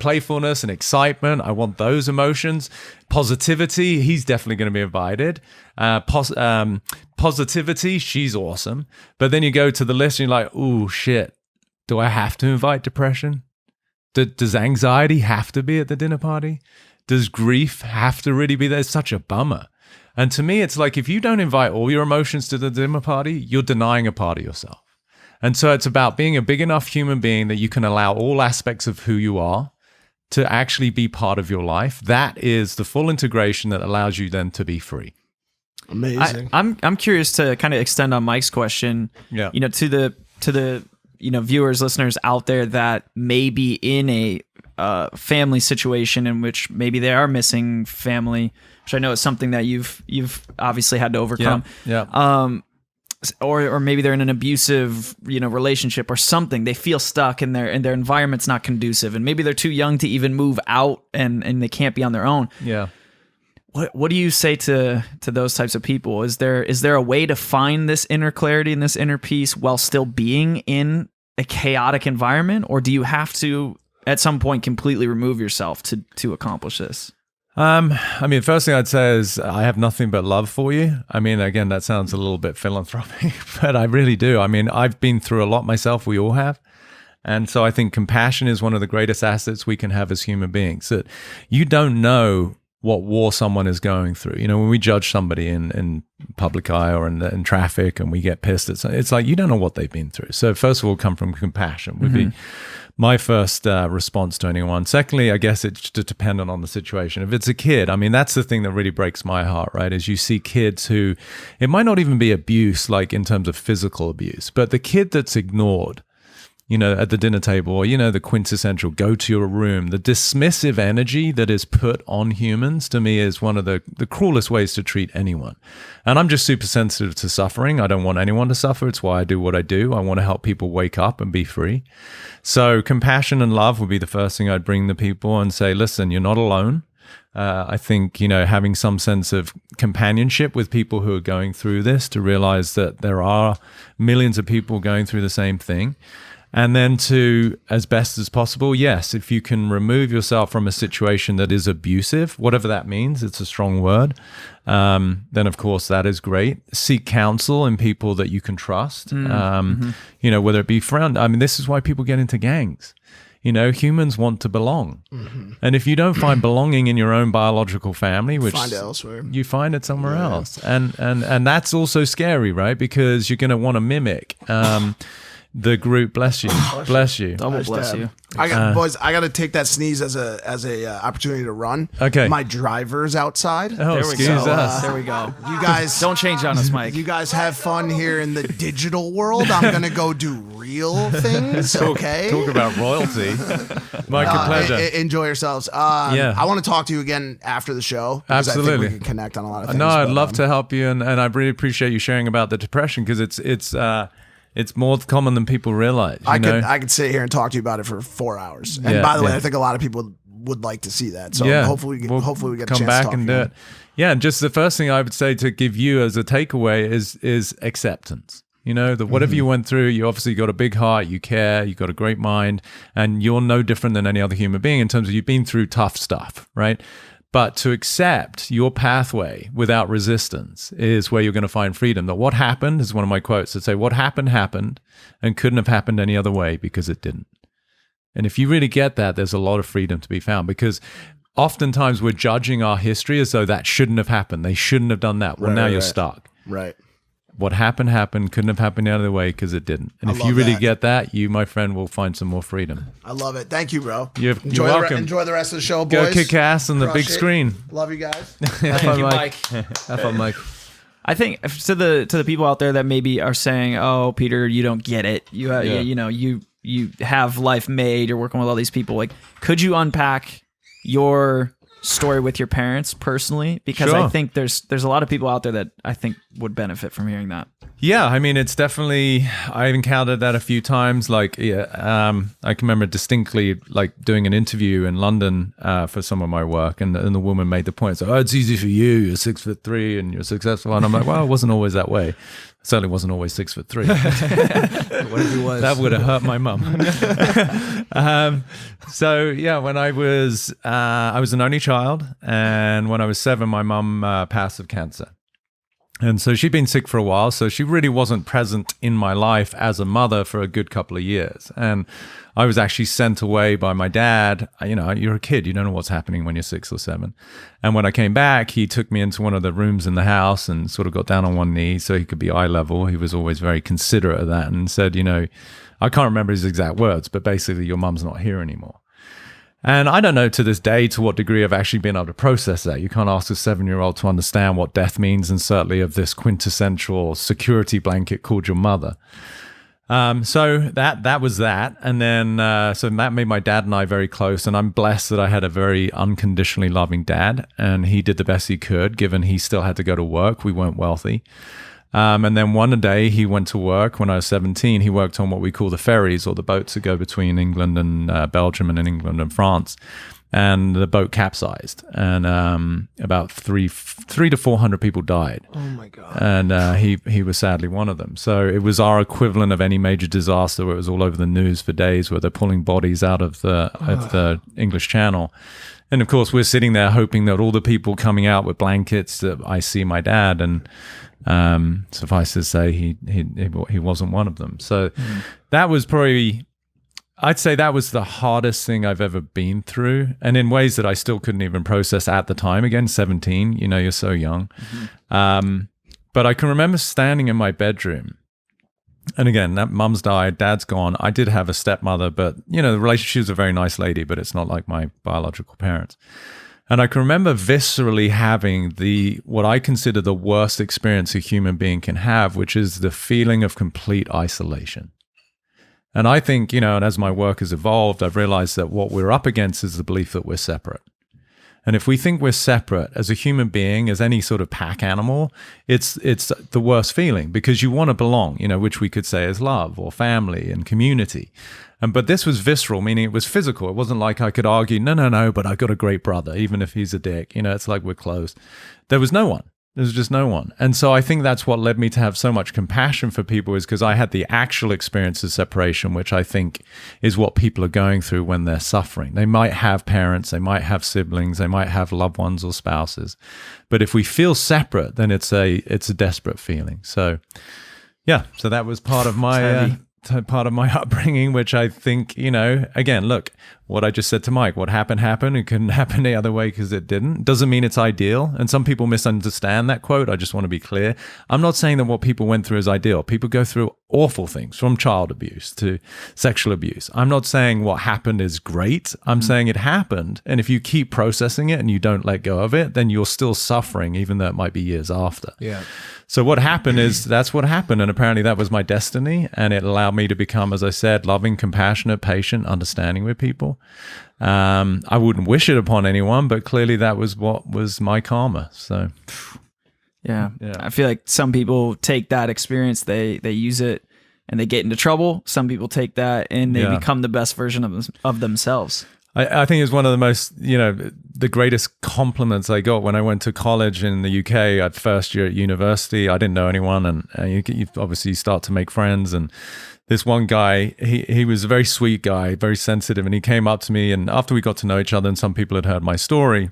playfulness and excitement, I want those emotions. Positivity, he's definitely going to be invited. Positivity, she's awesome. But then you go to the list and you're like, oh shit, do I have to invite depression? Does anxiety have to be at the dinner party? Does grief have to really be there? It's such a bummer. And to me, it's like, if you don't invite all your emotions to the dinner party, you're denying a part of yourself. And so it's about being a big enough human being that you can allow all aspects of who you are to actually be part of your life. That is the full integration that allows you then to be free. Amazing. I'm curious to kind of extend on Mike's question. Yeah. To the viewers, listeners out there that may be in a family situation in which maybe they are missing family, which I know is something that you've obviously had to overcome. Yeah. Or maybe they're in an abusive, relationship or something. They feel stuck and their environment's not conducive, and maybe they're too young to even move out and they can't be on their own. Yeah. What do you say to those types of people? Is there a way to find this inner clarity and this inner peace while still being in a chaotic environment, or do you have to at some point completely remove yourself to accomplish this? First thing I'd say is I have nothing but love for you. Again, that sounds a little bit philanthropic, but I really do. I've been through a lot myself. We all have. And so I think compassion is one of the greatest assets we can have as human beings. That you don't know what war someone is going through. When we judge somebody in public eye or in traffic and we get pissed, it's like, you don't know what they've been through. So first of all, come from compassion would be my first response to anyone. Secondly, I guess it's just dependent on the situation. If it's a kid, that's the thing that really breaks my heart, right? Is you see kids who, it might not even be abuse, like in terms of physical abuse, but the kid that's ignored, at the dinner table, or, the quintessential go to your room, the dismissive energy that is put on humans, to me, is one of the cruelest ways to treat anyone. And I'm just super sensitive to suffering. I don't want anyone to suffer. It's why I do what I do. I want to help people wake up and be free. So compassion and love would be the first thing I'd bring to people and say, listen, you're not alone. I think, having some sense of companionship with people who are going through this, to realize that there are millions of people going through the same thing. And then to, as best as possible, yes, if you can remove yourself from a situation that is abusive, whatever that means, it's a strong word, then of course that is great. Seek counsel in people that you can trust, whether it be friend. This is why people get into gangs. Humans want to belong. And if you don't find belonging in your own biological family, which find it elsewhere. You find it somewhere else. And that's also scary, right? Because you're going to want to mimic. the group. Bless you. Bless you. Double bless you. Boys, I got to take that sneeze as a opportunity to run. Okay. My driver's outside. Oh, There we excuse go. us. There we go. You guys Don't change on us, Mike. You guys have fun here in the digital world. I'm gonna go do real things. Okay. Talk about royalty. Mike, a pleasure. Enjoy yourselves. Yeah. I want to talk to you again after the show. Because I Absolutely. think we can connect on a lot of things. No, I'd but, love to help you, and I really appreciate you sharing about the depression because it's more common than people realize. You know? I could sit here and talk to you about it for 4 hours. And Yeah, by the way, yeah. I think a lot of people would like to see that. So Yeah, hopefully we get a come chance back to talk and do again. it. Yeah, and just the first thing I would say to give you as a takeaway is acceptance. You know, that whatever you went through, you obviously got a big heart, you care, you got a great mind, and you're no different than any other human being in terms of you've been through tough stuff, right? But to accept your pathway without resistance is where you're going to find freedom. That what happened is one of my quotes that say, what happened, happened, and couldn't have happened any other way because it didn't. And if you really get that, there's a lot of freedom to be found because oftentimes we're judging our history as though that shouldn't have happened. They shouldn't have done that. Well, now you're stuck. Right. What happened, happened, couldn't have happened any other way because it didn't. And if you love really that. get that, you, my friend, will find some more freedom. I love it. Thank you, bro. You're enjoy welcome. Enjoy the rest of the show, Go boys. kick ass on the Crush big it. screen. Love you guys. Have fun, Mike. Have fun, Mike. I think to the people out there that maybe are saying, "Oh, Peter, you don't get it. You have life made. You're working with all these people. Like, could you unpack your story with your parents personally? Because I Sure. think there's a lot of people out there that I think would benefit from hearing that. Yeah, I mean, it's definitely, I've encountered that a few times. Like, I can remember distinctly, like, doing an interview in London for some of my work, and the woman made the point, so, it's easy for you, you're 6'3" and you're successful. And I'm like, well, it wasn't always that way. I certainly wasn't always 6'3". What if he was? That would have hurt my mum. So yeah, when I was an only child, and when I was 7, my mum passed of cancer. And so she'd been sick for a while, so she really wasn't present in my life as a mother for a good couple of years. And I was actually sent away by my dad. You know, you're a kid, you don't know what's happening when you're 6 or 7. And when I came back, he took me into one of the rooms in the house and sort of got down on one knee so he could be eye level. He was always very considerate of that and said, you know, I can't remember his exact words, but basically, your mum's not here anymore. And I don't know to this day to what degree I've actually been able to process that. You can't ask a 7-year-old to understand what death means, and certainly of this quintessential security blanket called your mother. So that was that. And then, so that made my dad and I very close. And I'm blessed that I had a very unconditionally loving dad, and he did the best he could, given he still had to go to work. We weren't wealthy. And then one day he went to work when I was 17. He worked on what we call the ferries, or the boats that go between England and Belgium, and in England and France. And the boat capsized, and about 300 to 400 people died. Oh my God. And he was sadly one of them. So it was our equivalent of any major disaster where it was all over the news for days, where they're pulling bodies out of the English Channel. And of course, we're sitting there hoping that all the people coming out with blankets, that I see my dad, and suffice to say, he wasn't one of them. So that was probably, I'd say that was the hardest thing I've ever been through, and in ways that I still couldn't even process at the time. Again, 17, you know, you're so young. But I can remember standing in my bedroom, and again, that mum's died, dad's gone. I did have a stepmother, but you know, the relationship, she was a very nice lady, but it's not like my biological parents. And I can remember viscerally having what I consider the worst experience a human being can have, which is the feeling of complete isolation. And I think, you know, and as my work has evolved, I've realized that what we're up against is the belief that we're separate. And if we think we're separate as a human being, as any sort of pack animal, it's the worst feeling, because you want to belong, you know, which we could say is love or family and community. But this was visceral, meaning it was physical. It wasn't like I could argue, no, but I've got a great brother, even if he's a dick. You know, it's like we're close. There was no one. There was just no one. And so I think that's what led me to have so much compassion for people, is because I had the actual experience of separation, which I think is what people are going through when they're suffering. They might have parents, they might have siblings, they might have loved ones or spouses. But if we feel separate, then it's a desperate feeling. So yeah, so that was part of my part of my upbringing, which I think, again, look, what I just said to Mike, what happened. It couldn't happen the other way because it didn't. Doesn't mean it's ideal. And some people misunderstand that quote. I just want to be clear. I'm not saying that what people went through is ideal. People go through awful things, from child abuse to sexual abuse. I'm not saying what happened is great. I'm saying it happened. And if you keep processing it and you don't let go of it, then you're still suffering, even though it might be years after. Yeah. So what happened is that's what happened. And apparently that was my destiny. And it allowed me to become, as I said, loving, compassionate, patient, understanding with people. I wouldn't wish it upon anyone, but clearly that was what was my karma. So yeah. I feel like some people take that experience, they use it and they get into trouble. Some people take that and they become the best version of themselves. I think it's one of the most, the greatest compliments I got when I went to college in the UK at first year at university. I didn't know anyone, and you obviously start to make friends. And this one guy, he was a very sweet guy, very sensitive, and he came up to me, and after we got to know each other and some people had heard my story,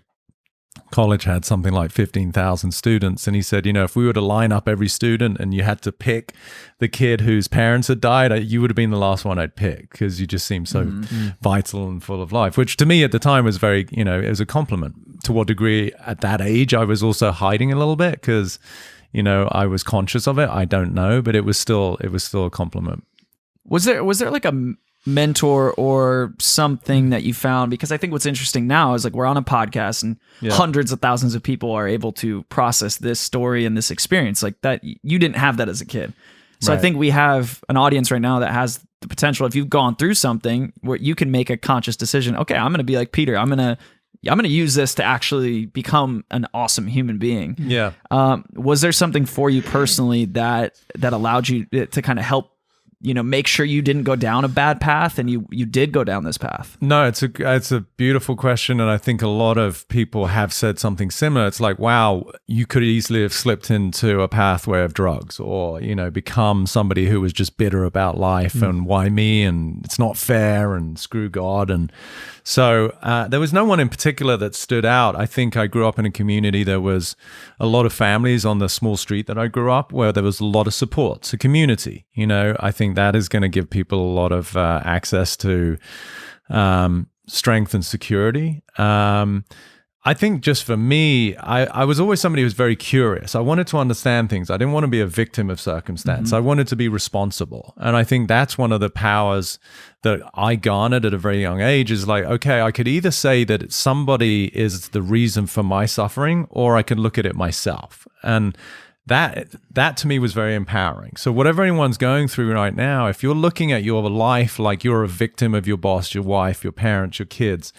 college had something like 15,000 students. And he said, if we were to line up every student and you had to pick the kid whose parents had died, you would have been the last one I'd pick because you just seemed so vital and full of life, which to me at the time was very, it was a compliment. To what degree at that age I was also hiding a little bit because, I was conscious of it. I don't know, but it was still a compliment. Was there like a mentor or something that you found? Because I think what's interesting now is like we're on a podcast and hundreds of thousands of people are able to process this story and this experience like that. You didn't have that as a kid. So I think we have an audience right now that has the potential, if you've gone through something where you can make a conscious decision, okay, I'm going to be like Peter. I'm going to use this to actually become an awesome human being. Yeah. Was there something for you personally that allowed you to kind of help make sure you didn't go down a bad path and you did go down this path? No, it's a beautiful question. And I think a lot of people have said something similar. It's like, wow, you could easily have slipped into a pathway of drugs or, become somebody who was just bitter about life and why me and it's not fair and screw God. And so there was no one in particular that stood out. I think I grew up in a community. There was a lot of families on the small street that I grew up where there was a lot of support. It's a community, I think that is going to give people a lot of access to strength and security. I think just for me, I was always somebody who was very curious. I wanted to understand things. I didn't want to be a victim of circumstance. I wanted to be responsible. And I think that's one of the powers that I garnered at a very young age is like, okay, I could either say that somebody is the reason for my suffering, or I could look at it myself. And that to me was very empowering. So whatever anyone's going through right now, if you're looking at your life like you're a victim of your boss, your wife, your parents, your kids,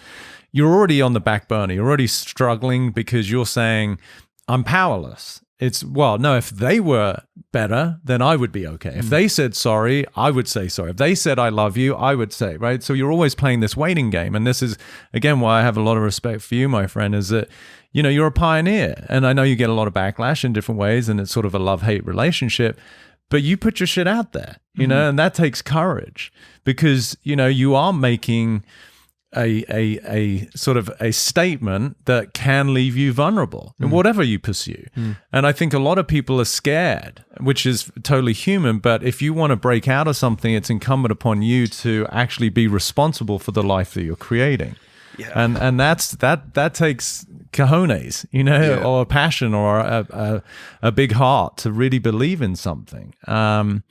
you're already on the back burner. You're already struggling because you're saying, I'm powerless. No, if they were better, then I would be okay. If they said sorry, I would say sorry. If they said I love you, I would say, right? So you're always playing this waiting game. And this is, again, why I have a lot of respect for you, my friend, is that, you're a pioneer. And I know you get a lot of backlash in different ways, and it's sort of a love-hate relationship. But you put your shit out there, and that takes courage because, you are making a sort of a statement that can leave you vulnerable in whatever you pursue. And I think a lot of people are scared, which is totally human. But if you want to break out of something, it's incumbent upon you to actually be responsible for the life that you're creating. Yeah. And that takes cojones, or a passion or a big heart to really believe in something. But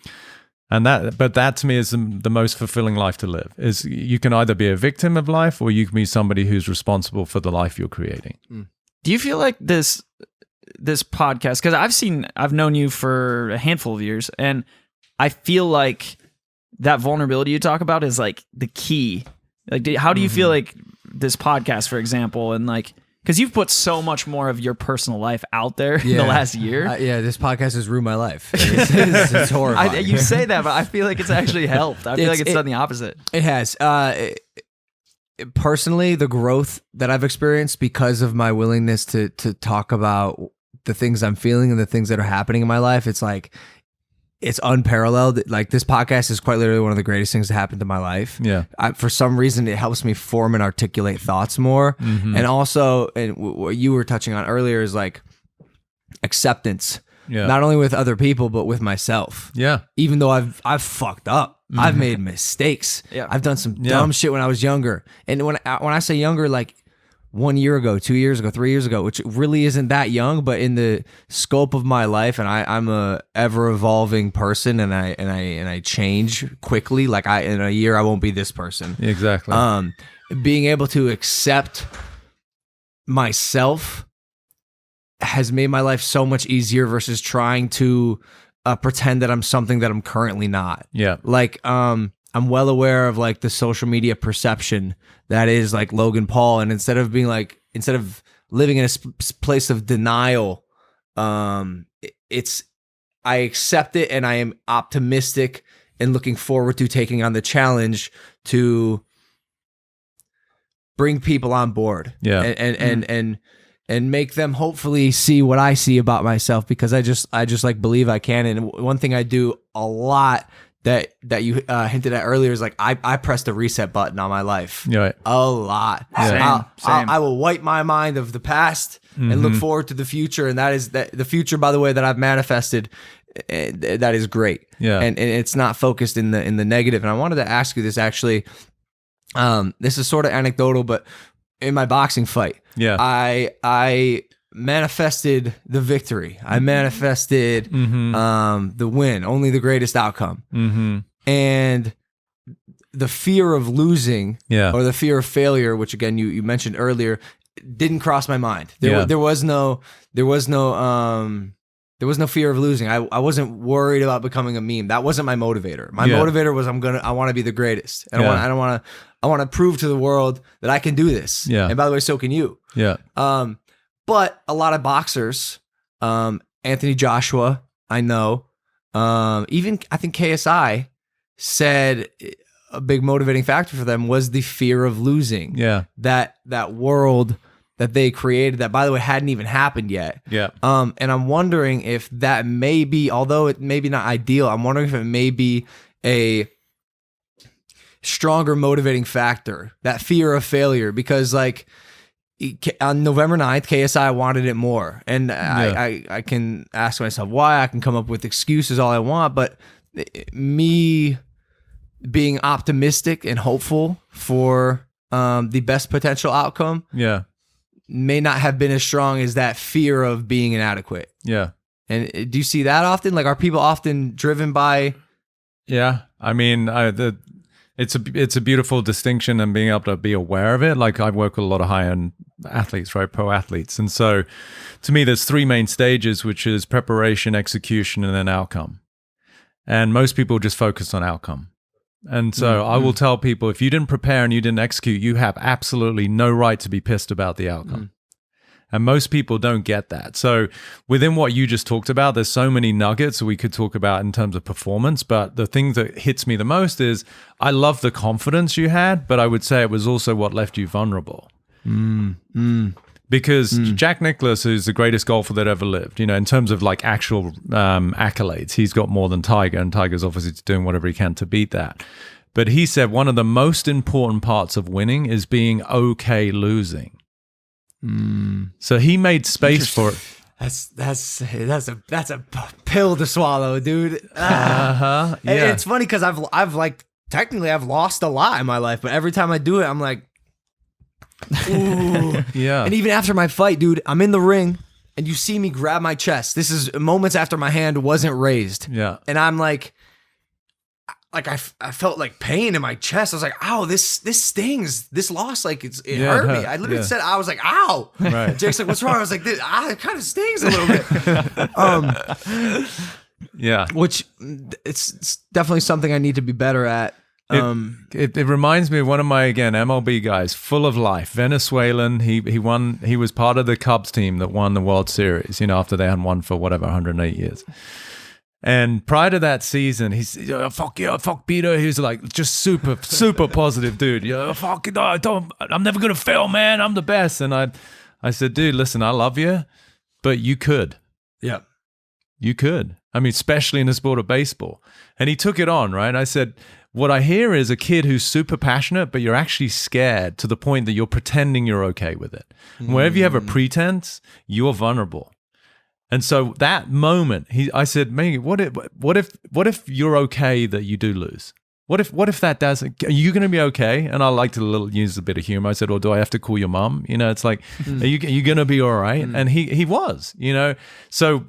that to me is the most fulfilling life to live. Is you can either be a victim of life or you can be somebody who's responsible for the life you're creating. Do you feel like this podcast? Because I've known you for a handful of years, and I feel like that vulnerability you talk about is like the key. Like, how do you feel like this podcast, for example, and like, because you've put so much more of your personal life out there in the last year. This podcast has ruined my life. It's horrifying. You say that, but I feel like it's actually helped. I feel like it's done the opposite. It has. Personally, the growth that I've experienced because of my willingness to talk about the things I'm feeling and the things that are happening in my life, it's like, it's unparalleled. Like, this podcast is quite literally one of the greatest things that happened to my life. Yeah. For some reason, it helps me form and articulate thoughts more. And also, and what you were touching on earlier is like acceptance. Yeah. Not only with other people, but with myself. Yeah. Even though I've fucked up. I've made mistakes. Yeah. I've done some dumb shit when I was younger. And when I say younger, like 1 year ago, 2 years ago, 3 years ago, which really isn't that young, but in the scope of my life, and I'm a ever evolving person, and I change quickly. Like in a year, I won't be this person. Exactly. Being able to accept myself has made my life so much easier versus trying to pretend that I'm something that I'm currently not. Yeah. Like, I'm well aware of like the social media perception that is like Logan Paul. And instead of living in a place of denial, I accept it, and I am optimistic and looking forward to taking on the challenge to bring people on board. Yeah. And make them hopefully see what I see about myself, because I just like believe I can. And one thing I do a lot that you hinted at earlier is like I press the reset button on my life. Yeah. A lot. Yeah. Same. I will wipe my mind of the past and look forward to the future. And that is the future, by the way, that I've manifested. That is great. Yeah. And it's not focused in the negative. And I wanted to ask you this actually. This is sort of anecdotal, but in my boxing fight, I manifested the victory. I manifested the win, only the greatest outcome. And the fear of losing or the fear of failure, which again you mentioned earlier, didn't cross my mind. There was no fear of losing. I wasn't worried about becoming a meme. That wasn't my motivator. My motivator was I want to be the greatest. And I want to prove to the world that I can do this. Yeah. And by the way, so can you. Yeah. But a lot of boxers, Anthony Joshua, I know, even I think KSI said a big motivating factor for them was the fear of losing. Yeah. That world that they created that, by the way, hadn't even happened yet. Yeah. And I'm wondering if that may be, although it may be not ideal, I'm wondering if it may be a stronger motivating factor, that fear of failure, because like on November 9th, KSI wanted it more. And I can ask myself why. I can come up with excuses all I want, but me being optimistic and hopeful for the best potential outcome may not have been as strong as that fear of being inadequate. Yeah. And do you see that often? Like, are people often driven by? Yeah. I mean, it's a beautiful distinction, and being able to be aware of it. Like, I work with a lot of high-end athletes, right? Pro athletes. And so to me, there's three main stages, which is preparation, execution, and then outcome. And most people just focus on outcome. And so I will tell people, if you didn't prepare and you didn't execute, you have absolutely no right to be pissed about the outcome. And most people don't get that. So within what you just talked about, there's so many nuggets we could talk about in terms of performance. But the thing that hits me the most is I love the confidence you had, but I would say it was also what left you vulnerable. Because Jack Nicklaus, who's the greatest golfer that ever lived, you know, in terms of like actual accolades, he's got more than Tiger, and Tiger's obviously doing whatever he can to beat that. But he said one of the most important parts of winning is being okay losing. So he made space for it. That's a pill to swallow, dude. Yeah. It's funny because I've like technically I've lost a lot in my life, but every time I do it, I'm like, ooh. Yeah. And even after my fight, dude, I'm in the ring and you see me grab my chest. This is moments after my hand wasn't raised. Yeah. And I'm like I felt like pain in my chest. I was like, ow, this stings. This loss, like it hurt me. I literally said, I was like, ow. Right. Jake's like, what's wrong? I was like, it kind of stings a little bit. Yeah. Which it's definitely something I need to be better at. It reminds me of one of my, again, MLB guys, full of life, Venezuelan. He was part of the Cubs team that won the World Series, you know, after they hadn't won for whatever, 108 years. And prior to that season, he's fuck yeah, fuck Peter. He was like just super positive dude. Yeah, fuck it, I'm never gonna fail, man. I'm the best. And I said, dude, listen, I love you, but you could. Yeah. You could. I mean, especially in the sport of baseball. And he took it on, right? I said, what I hear is a kid who's super passionate, but you're actually scared to the point that you're pretending you're okay with it. And wherever you have a pretense, you're vulnerable. And so that moment, I said, Maggie, what if you're okay that you do lose? What if that does? Are you going to be okay? And I like to use a bit of humor. I said, "Well, do I have to call your mom?" It's like, are you going to be all right? And he was, So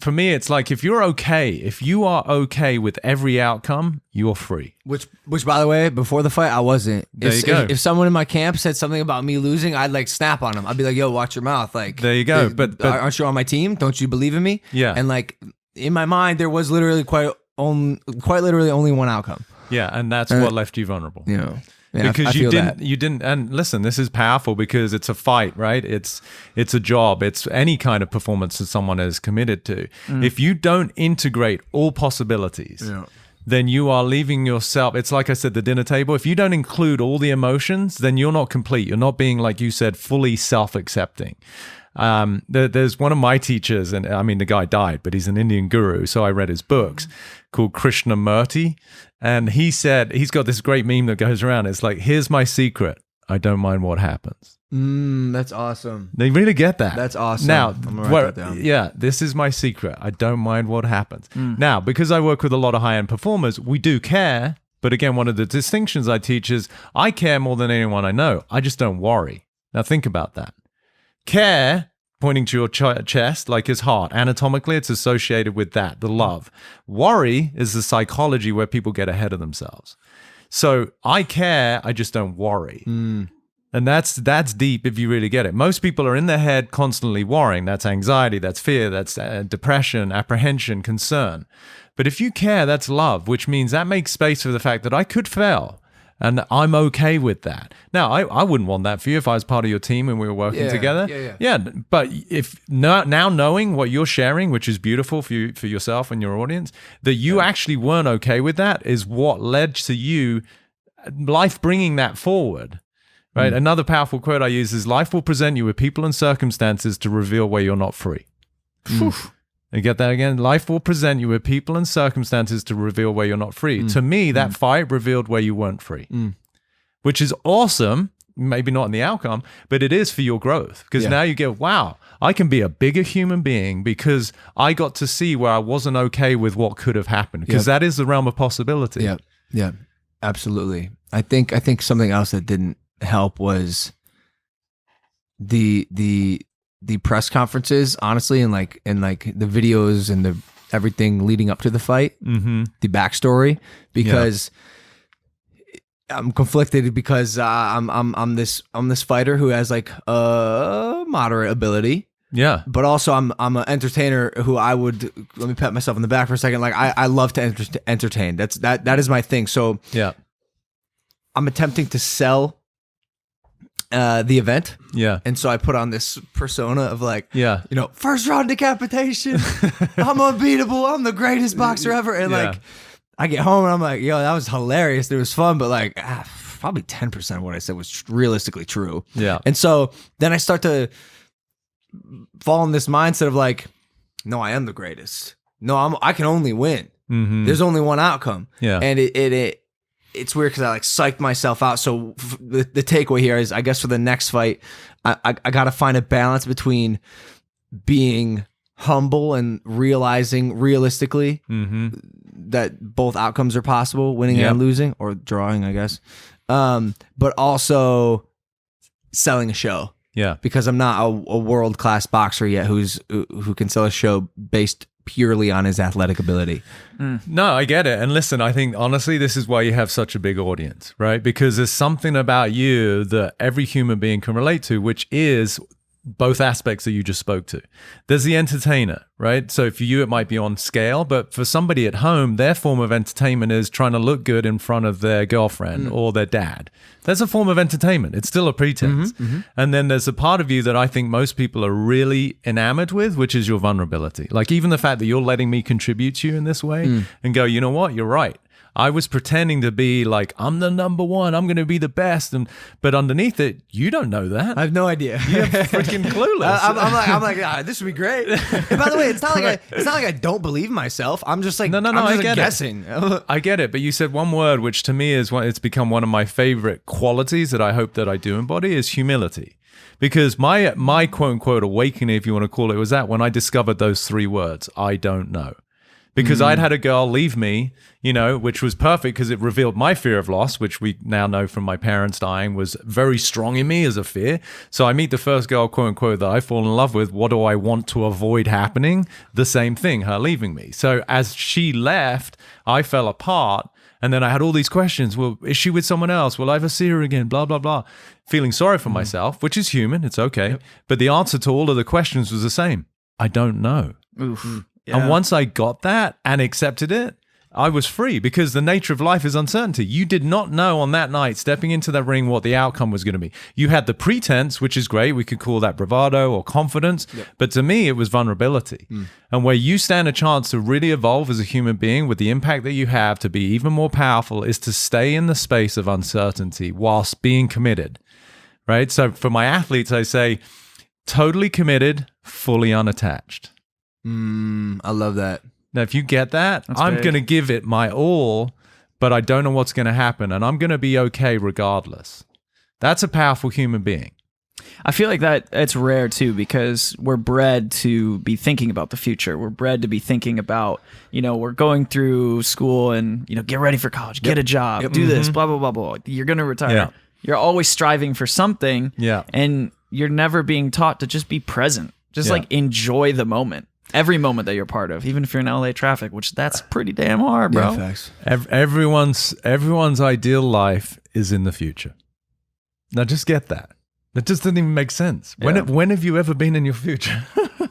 for me, it's like if you are okay with every outcome, you're free. Which by the way, before the fight, I wasn't. There you go. If someone in my camp said something about me losing, I'd like snap on them. I'd be like, "Yo, watch your mouth!" Like, there you go. But aren't you on my team? Don't you believe in me? Yeah. And like in my mind, there was literally quite literally only one outcome. Yeah, and that's what left you vulnerable. Yeah, because you didn't. And listen, this is powerful because it's a fight, right? It's a job. It's any kind of performance that someone is committed to. If you don't integrate all possibilities, then you are leaving yourself. It's like I said, the dinner table. If you don't include all the emotions, then you're not complete. You're not being, like you said, fully self-accepting. There's one of my teachers, and I mean, the guy died, but he's an Indian guru. So I read his books called Krishnamurti. And he said, he's got this great meme that goes around. It's like, here's my secret. I don't mind what happens. That's awesome. They really get that. That's awesome. Now, I'm gonna write that down. Yeah, this is my secret. I don't mind what happens. Now, because I work with a lot of high-end performers, we do care. But again, one of the distinctions I teach is I care more than anyone I know. I just don't worry. Now, think about that. Care, pointing to your chest, like his heart. Anatomically, it's associated with that, the love. Worry is the psychology where people get ahead of themselves. So I care, I just don't worry. And that's deep if you really get it. Most people are in their head constantly worrying. That's anxiety, that's fear, that's depression, apprehension, concern. But if you care, that's love, which means that makes space for the fact that I could fail. And I'm okay with that. Now, I wouldn't want that for you if I was part of your team and we were working together. Yeah. But if now knowing what you're sharing, which is beautiful for yourself and your audience, that you actually weren't okay with that is what led to you, life bringing that forward. Right. Another powerful quote I use is, life will present you with people and circumstances to reveal where you're not free. You get that again? Life will present you with people and circumstances to reveal where you're not free. To me, that fight revealed where you weren't free, which is awesome. Maybe not in the outcome, but it is for your growth. Because now you go, wow, I can be a bigger human being because I got to see where I wasn't okay with what could have happened. Because that is the realm of possibility. Yeah, absolutely. I think something else that didn't help was the press conferences, honestly, and like the videos and the everything leading up to the fight, the backstory, because I'm conflicted because I'm this fighter who has like a moderate ability. Yeah. But also I'm an entertainer who let me pat myself on the back for a second. Like I love to entertain. That is my thing. So I'm attempting to sell the event. Yeah. And so I put on this persona of like, first round decapitation. I'm unbeatable. I'm the greatest boxer ever. And like, I get home and I'm like, yo, that was hilarious. It was fun. But like, probably 10% of what I said was realistically true. Yeah. And so then I start to fall in this mindset of like, no, I am the greatest. No, I can only win. There's only one outcome. Yeah. And it's weird because I like psyched myself out. So the takeaway here is, I guess for the next fight, I got to find a balance between being humble and realizing realistically that both outcomes are possible, winning and losing, or drawing, I guess. But also selling a show. Yeah. Because I'm not a world-class boxer yet who can sell a show based purely on his athletic ability. No, I get it. And listen, I think honestly, this is why you have such a big audience, right? Because there's something about you that every human being can relate to, which is both aspects that you just spoke to. There's the entertainer, right? So for you, it might be on scale, but for somebody at home, their form of entertainment is trying to look good in front of their girlfriend or their dad. That's a form of entertainment. It's still a pretense. And then there's a part of you that I think most people are really enamored with, which is your vulnerability. Like even the fact that you're letting me contribute to you in this way and go, you know what? You're right. I was pretending to be like, I'm the number one, I'm going to be the best. But underneath it, you don't know that. I have no idea. You're freaking clueless. I'm like, this would be great. And by the way, it's not like I don't believe myself. I'm just like, I'm just guessing. I get it. But you said one word, which to me is it's become one of my favorite qualities that I hope that I do embody, is humility. Because my quote unquote awakening, if you want to call it, was that when I discovered those three words, I don't know. because I'd had a girl leave me, which was perfect because it revealed my fear of loss, which we now know from my parents dying was very strong in me as a fear. So I meet the first girl, quote unquote, that I fall in love with. What do I want to avoid happening? The same thing, her leaving me. So as she left, I fell apart. And then I had all these questions. Well, is she with someone else? Will I ever see her again? Blah, blah, blah. Feeling sorry for myself, which is human. It's okay. Yep. But the answer to all of the questions was the same. I don't know. Oof. Yeah. And once I got that and accepted it, I was free because the nature of life is uncertainty. You did not know on that night, stepping into that ring, what the outcome was going to be. You had the pretense, which is great. We could call that bravado or confidence. Yep. But to me, it was vulnerability. And where you stand a chance to really evolve as a human being with the impact that you have to be even more powerful is to stay in the space of uncertainty whilst being committed, right? So for my athletes, I say, totally committed, fully unattached. I love that. Now, if you get that, That's I'm big. going to give it my all, but I don't know what's going to happen, and I'm going to be okay regardless. That's a powerful human being. I feel like that it's rare too because we're bred to be thinking about the future. We're bred to be thinking about, we're going through school and, get ready for college, get a job, do this, blah, blah, blah, blah. You're going to retire. Yeah. You're always striving for something. Yeah. And you're never being taught to just be present. Just like enjoy the moment. Every moment that you're part of, even if you're in LA traffic, which that's pretty damn hard, bro. Yeah, facts. Everyone's ideal life is in the future. Now, just get that. That just doesn't even make sense. Yeah. When have you ever been in your future?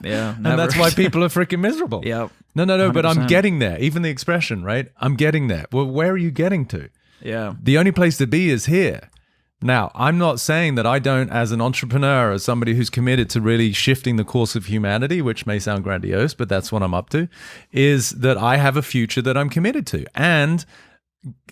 Yeah, And that's why people are freaking miserable. Yep. No, but I'm 100%. getting there. Even the expression, right? I'm getting there. Well, where are you getting to? Yeah. The only place to be is here. Now, I'm not saying that I don't, as an entrepreneur, as somebody who's committed to really shifting the course of humanity, which may sound grandiose, but that's what I'm up to, is that I have a future that I'm committed to. And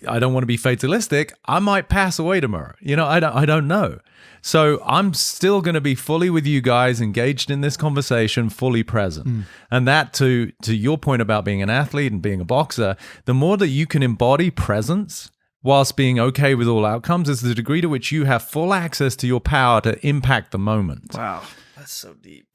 I don't want to be fatalistic. I might pass away tomorrow. I don't know. So I'm still going to be fully with you guys, engaged in this conversation, fully present. And that, to your point about being an athlete and being a boxer, the more that you can embody presence whilst being okay with all outcomes is the degree to which you have full access to your power to impact the moment. Wow. That's so deep.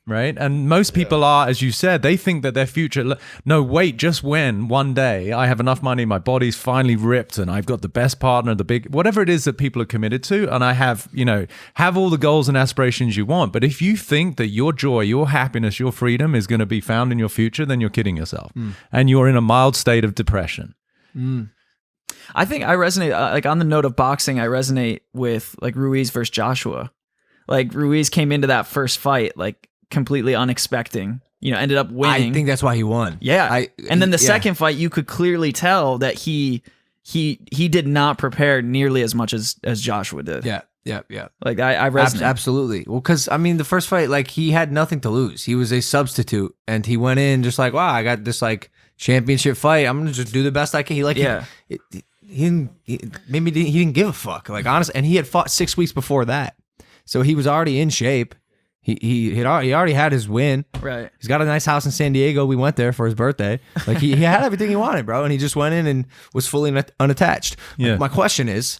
Right? And most people are, as you said, they think that their future, no, wait, just when one day I have enough money, my body's finally ripped and I've got the best partner, whatever it is that people are committed to, and I have, have all the goals and aspirations you want. But if you think that your joy, your happiness, your freedom is going to be found in your future, then you're kidding yourself. And you're in a mild state of depression. I think I resonate, like on the note of boxing, I resonate with like Ruiz versus Joshua. Like Ruiz came into that first fight, like completely unexpecting, ended up winning. I think that's why he won. Yeah. And then the second fight, you could clearly tell that he did not prepare nearly as much as Joshua did. Yeah. Like I resonate. Absolutely. Well, because the first fight, like he had nothing to lose. He was a substitute, and he went in just like, wow, I got this like championship fight. I'm gonna just do the best I can. He didn't give a fuck. Like honestly, and he had fought 6 weeks before that, so he was already in shape. He already had his win. Right. He's got a nice house in San Diego. We went there for his birthday. Like he had everything he wanted, bro, and he just went in and was fully unattached. Yeah. My question is,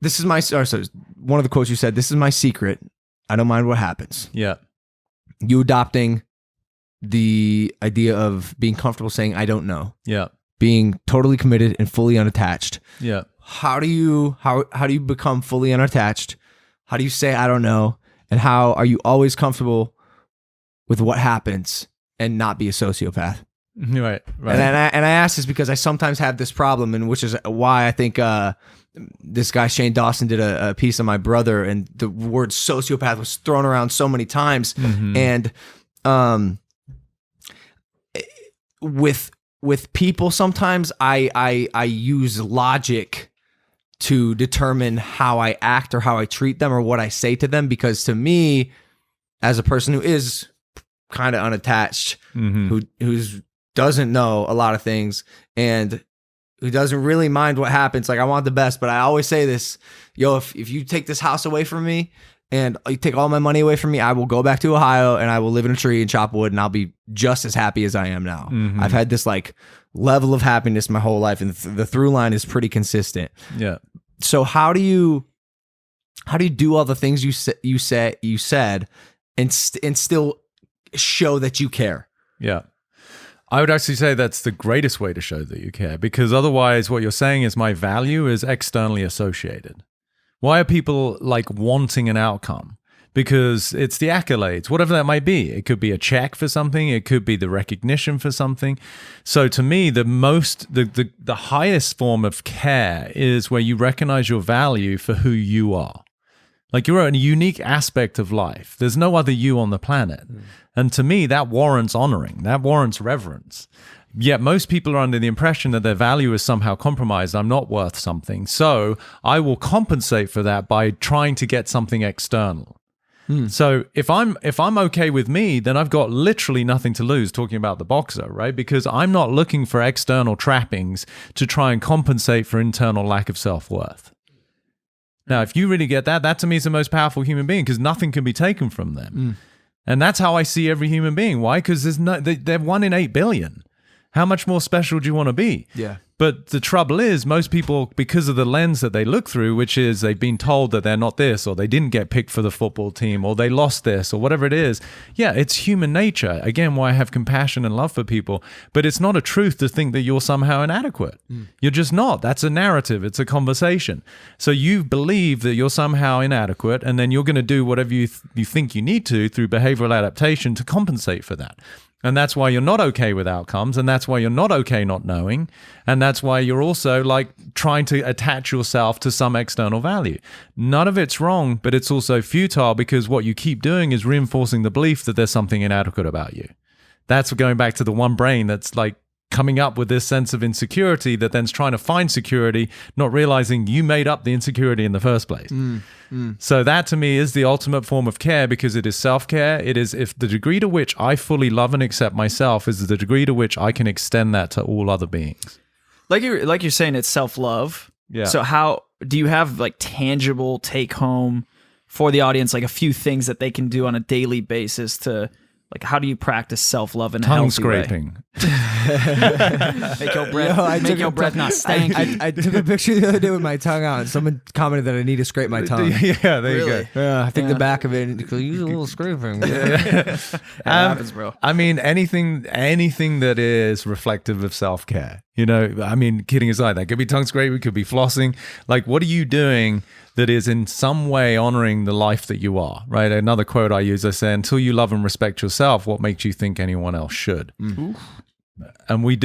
this is one of the quotes you said, "This is my secret. I don't mind what happens." Yeah. You adopting the idea of being comfortable saying, "I don't know." Yeah. Being totally committed and fully unattached. Yeah. How do you become fully unattached? How do you say, "I don't know"? And how are you always comfortable with what happens and not be a sociopath? Right. And I ask this because I sometimes have this problem, and which is why I think this guy Shane Dawson did a piece on my brother, and the word sociopath was thrown around so many times. And with people, sometimes I use logic to determine how I act or how I treat them or what I say to them, because to me, as a person who is kind of unattached, who's doesn't know a lot of things and who doesn't really mind what happens, like I want the best, but I always say this, if you take this house away from me and you take all my money away from me, I will go back to Ohio and I will live in a tree and chop wood, and I'll be just as happy as I am now. I've had this like level of happiness my whole life, and the through line is pretty consistent. Yeah. So how do you do all the things you said and still show that you care? Yeah. I would actually say that's the greatest way to show that you care, because otherwise what you're saying is my value is externally associated. Why are people like wanting an outcome? Because it's the accolades, whatever that might be. It could be a check for something. It could be the recognition for something. So to me, the highest form of care is where you recognize your value for who you are. Like you're a unique aspect of life. There's no other you on the planet. And to me, that warrants honoring. That warrants reverence. Yet most people are under the impression that their value is somehow compromised. I'm not worth something. So I will compensate for that by trying to get something external. So if I'm okay with me, then I've got literally nothing to lose, talking about the boxer, right? Because I'm not looking for external trappings to try and compensate for internal lack of self-worth. Now, if you really get that, that to me is the most powerful human being, because nothing can be taken from them. And that's how I see every human being. Why? Because they're 1 in 8 billion. How much more special do you want to be? Yeah. But the trouble is, most people, because of the lens that they look through, which is they've been told that they're not this, or they didn't get picked for the football team, or they lost this, or whatever it is. Yeah, it's human nature. Again, why I have compassion and love for people. But it's not a truth to think that you're somehow inadequate. You're just not. That's a narrative. It's a conversation. So you believe that you're somehow inadequate, and then you're going to do whatever you think you need to through behavioral adaptation to compensate for that. And that's why you're not okay with outcomes, and that's why you're not okay not knowing, and that's why you're also like trying to attach yourself to some external value. None of it's wrong, but it's also futile, because what you keep doing is reinforcing the belief that there's something inadequate about you. That's going back to the one brain that's like coming up with this sense of insecurity that then's trying to find security, not realizing you made up the insecurity in the first place. So that to me is the ultimate form of care, because it is self-care. It is, if the degree to which I fully love and accept myself is the degree to which I can extend that to all other beings. Like you're saying, it's self-love. Yeah. So how do you have like tangible take home for the audience, like a few things that they can do on a daily basis to, like, how do you practice self-love in a Tongue healthy way? scraping. Make your breath not stanky. I took a picture the other day with my tongue out, and someone commented that I need to scrape my tongue. Yeah, there you Really? go. Yeah, I think the back of it, use a little scraping. That happens, bro. I mean, anything that is reflective of self-care. You know, I mean, kidding aside, that could be tongue scraping, could be flossing. Like, what are you doing that is in some way honoring the life that you are, right? Another quote I use, I say, until you love and respect yourself, what makes you think anyone else should? And we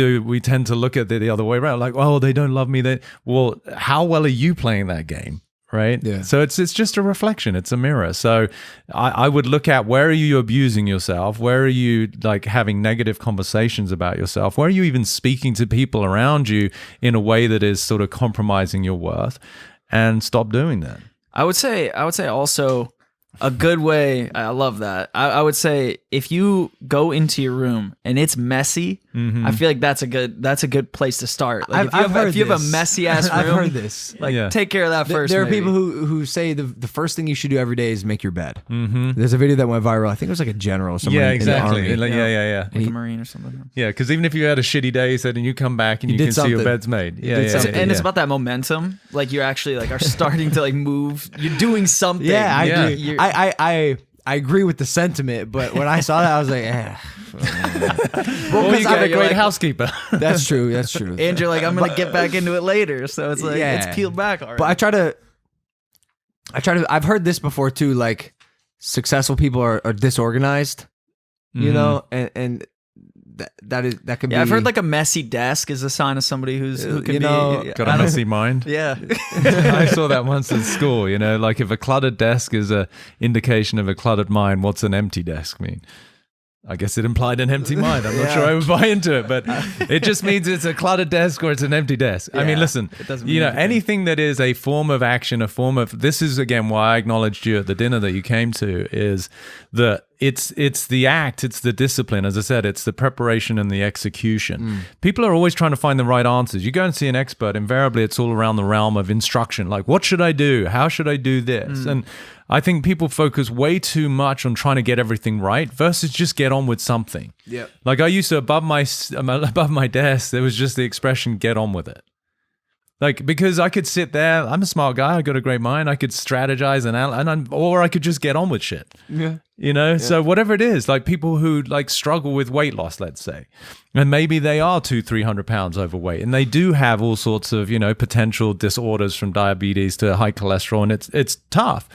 tend to look at it the other way around, like, oh, they don't love me. Well, how well are you playing that game? Right? Yeah. So it's just a reflection. It's a mirror. So I would look at, where are you abusing yourself? Where are you like having negative conversations about yourself? Where are you even speaking to people around you in a way that is sort of compromising your worth? And stop doing that. I would say also a good way. I love that. I would say if you go into your room and it's messy, I feel like that's a good place to start. Like if you have a messy ass room, I've heard this. Like take care of that first. There are maybe. people who say the first thing you should do every day is make your bed. There's a video that went viral. I think it was like a general. Yeah, exactly. In the army. Yeah. Like a Marine or something. Yeah, because even if you had a shitty day, and you come back and you can see your bed's made. It's about that momentum. Like you actually like are starting to like move. You're doing something. Yeah, I do. You're- I agree with the sentiment, but when I saw that, I was like, Well, you got a you're great like- housekeeper. That's true. That's true. And you're like, I'm gonna get back into it later. So it's like it's peeled back already. But I try to. I've heard this before too. Like successful people are disorganized, you know, and that could be. Yeah, I've heard like a messy desk is a sign of somebody who can be Got a messy mind. Yeah. I saw that once at school, you know, like if a cluttered desk is a indication of a cluttered mind, what's an empty desk mean? I guess it implied an empty mind. I'm not sure I would buy into it, but it just means it's a cluttered desk or it's an empty desk. I mean, listen, you know, anything that is a form of action, this is again why I acknowledged you at the dinner that you came to, is that it's the act, it's the discipline. As I said, it's the preparation and the execution. People are always trying to find the right answers. You go and see an expert, invariably it's all around the realm of instruction. Like, what should I do? How should I do this? And I think people focus way too much on trying to get everything right versus just get on with something. Yeah. Like I used to above my desk, there was just the expression "get on with it." Like, because I could sit there, I'm a smart guy, I got a great mind, I could strategize or I could just get on with shit. Yeah. You know, so whatever it is, like people who like struggle with weight loss, let's say, and maybe they are 200-300 pounds overweight, and they do have all sorts of, you know, potential disorders from diabetes to high cholesterol, and it's tough.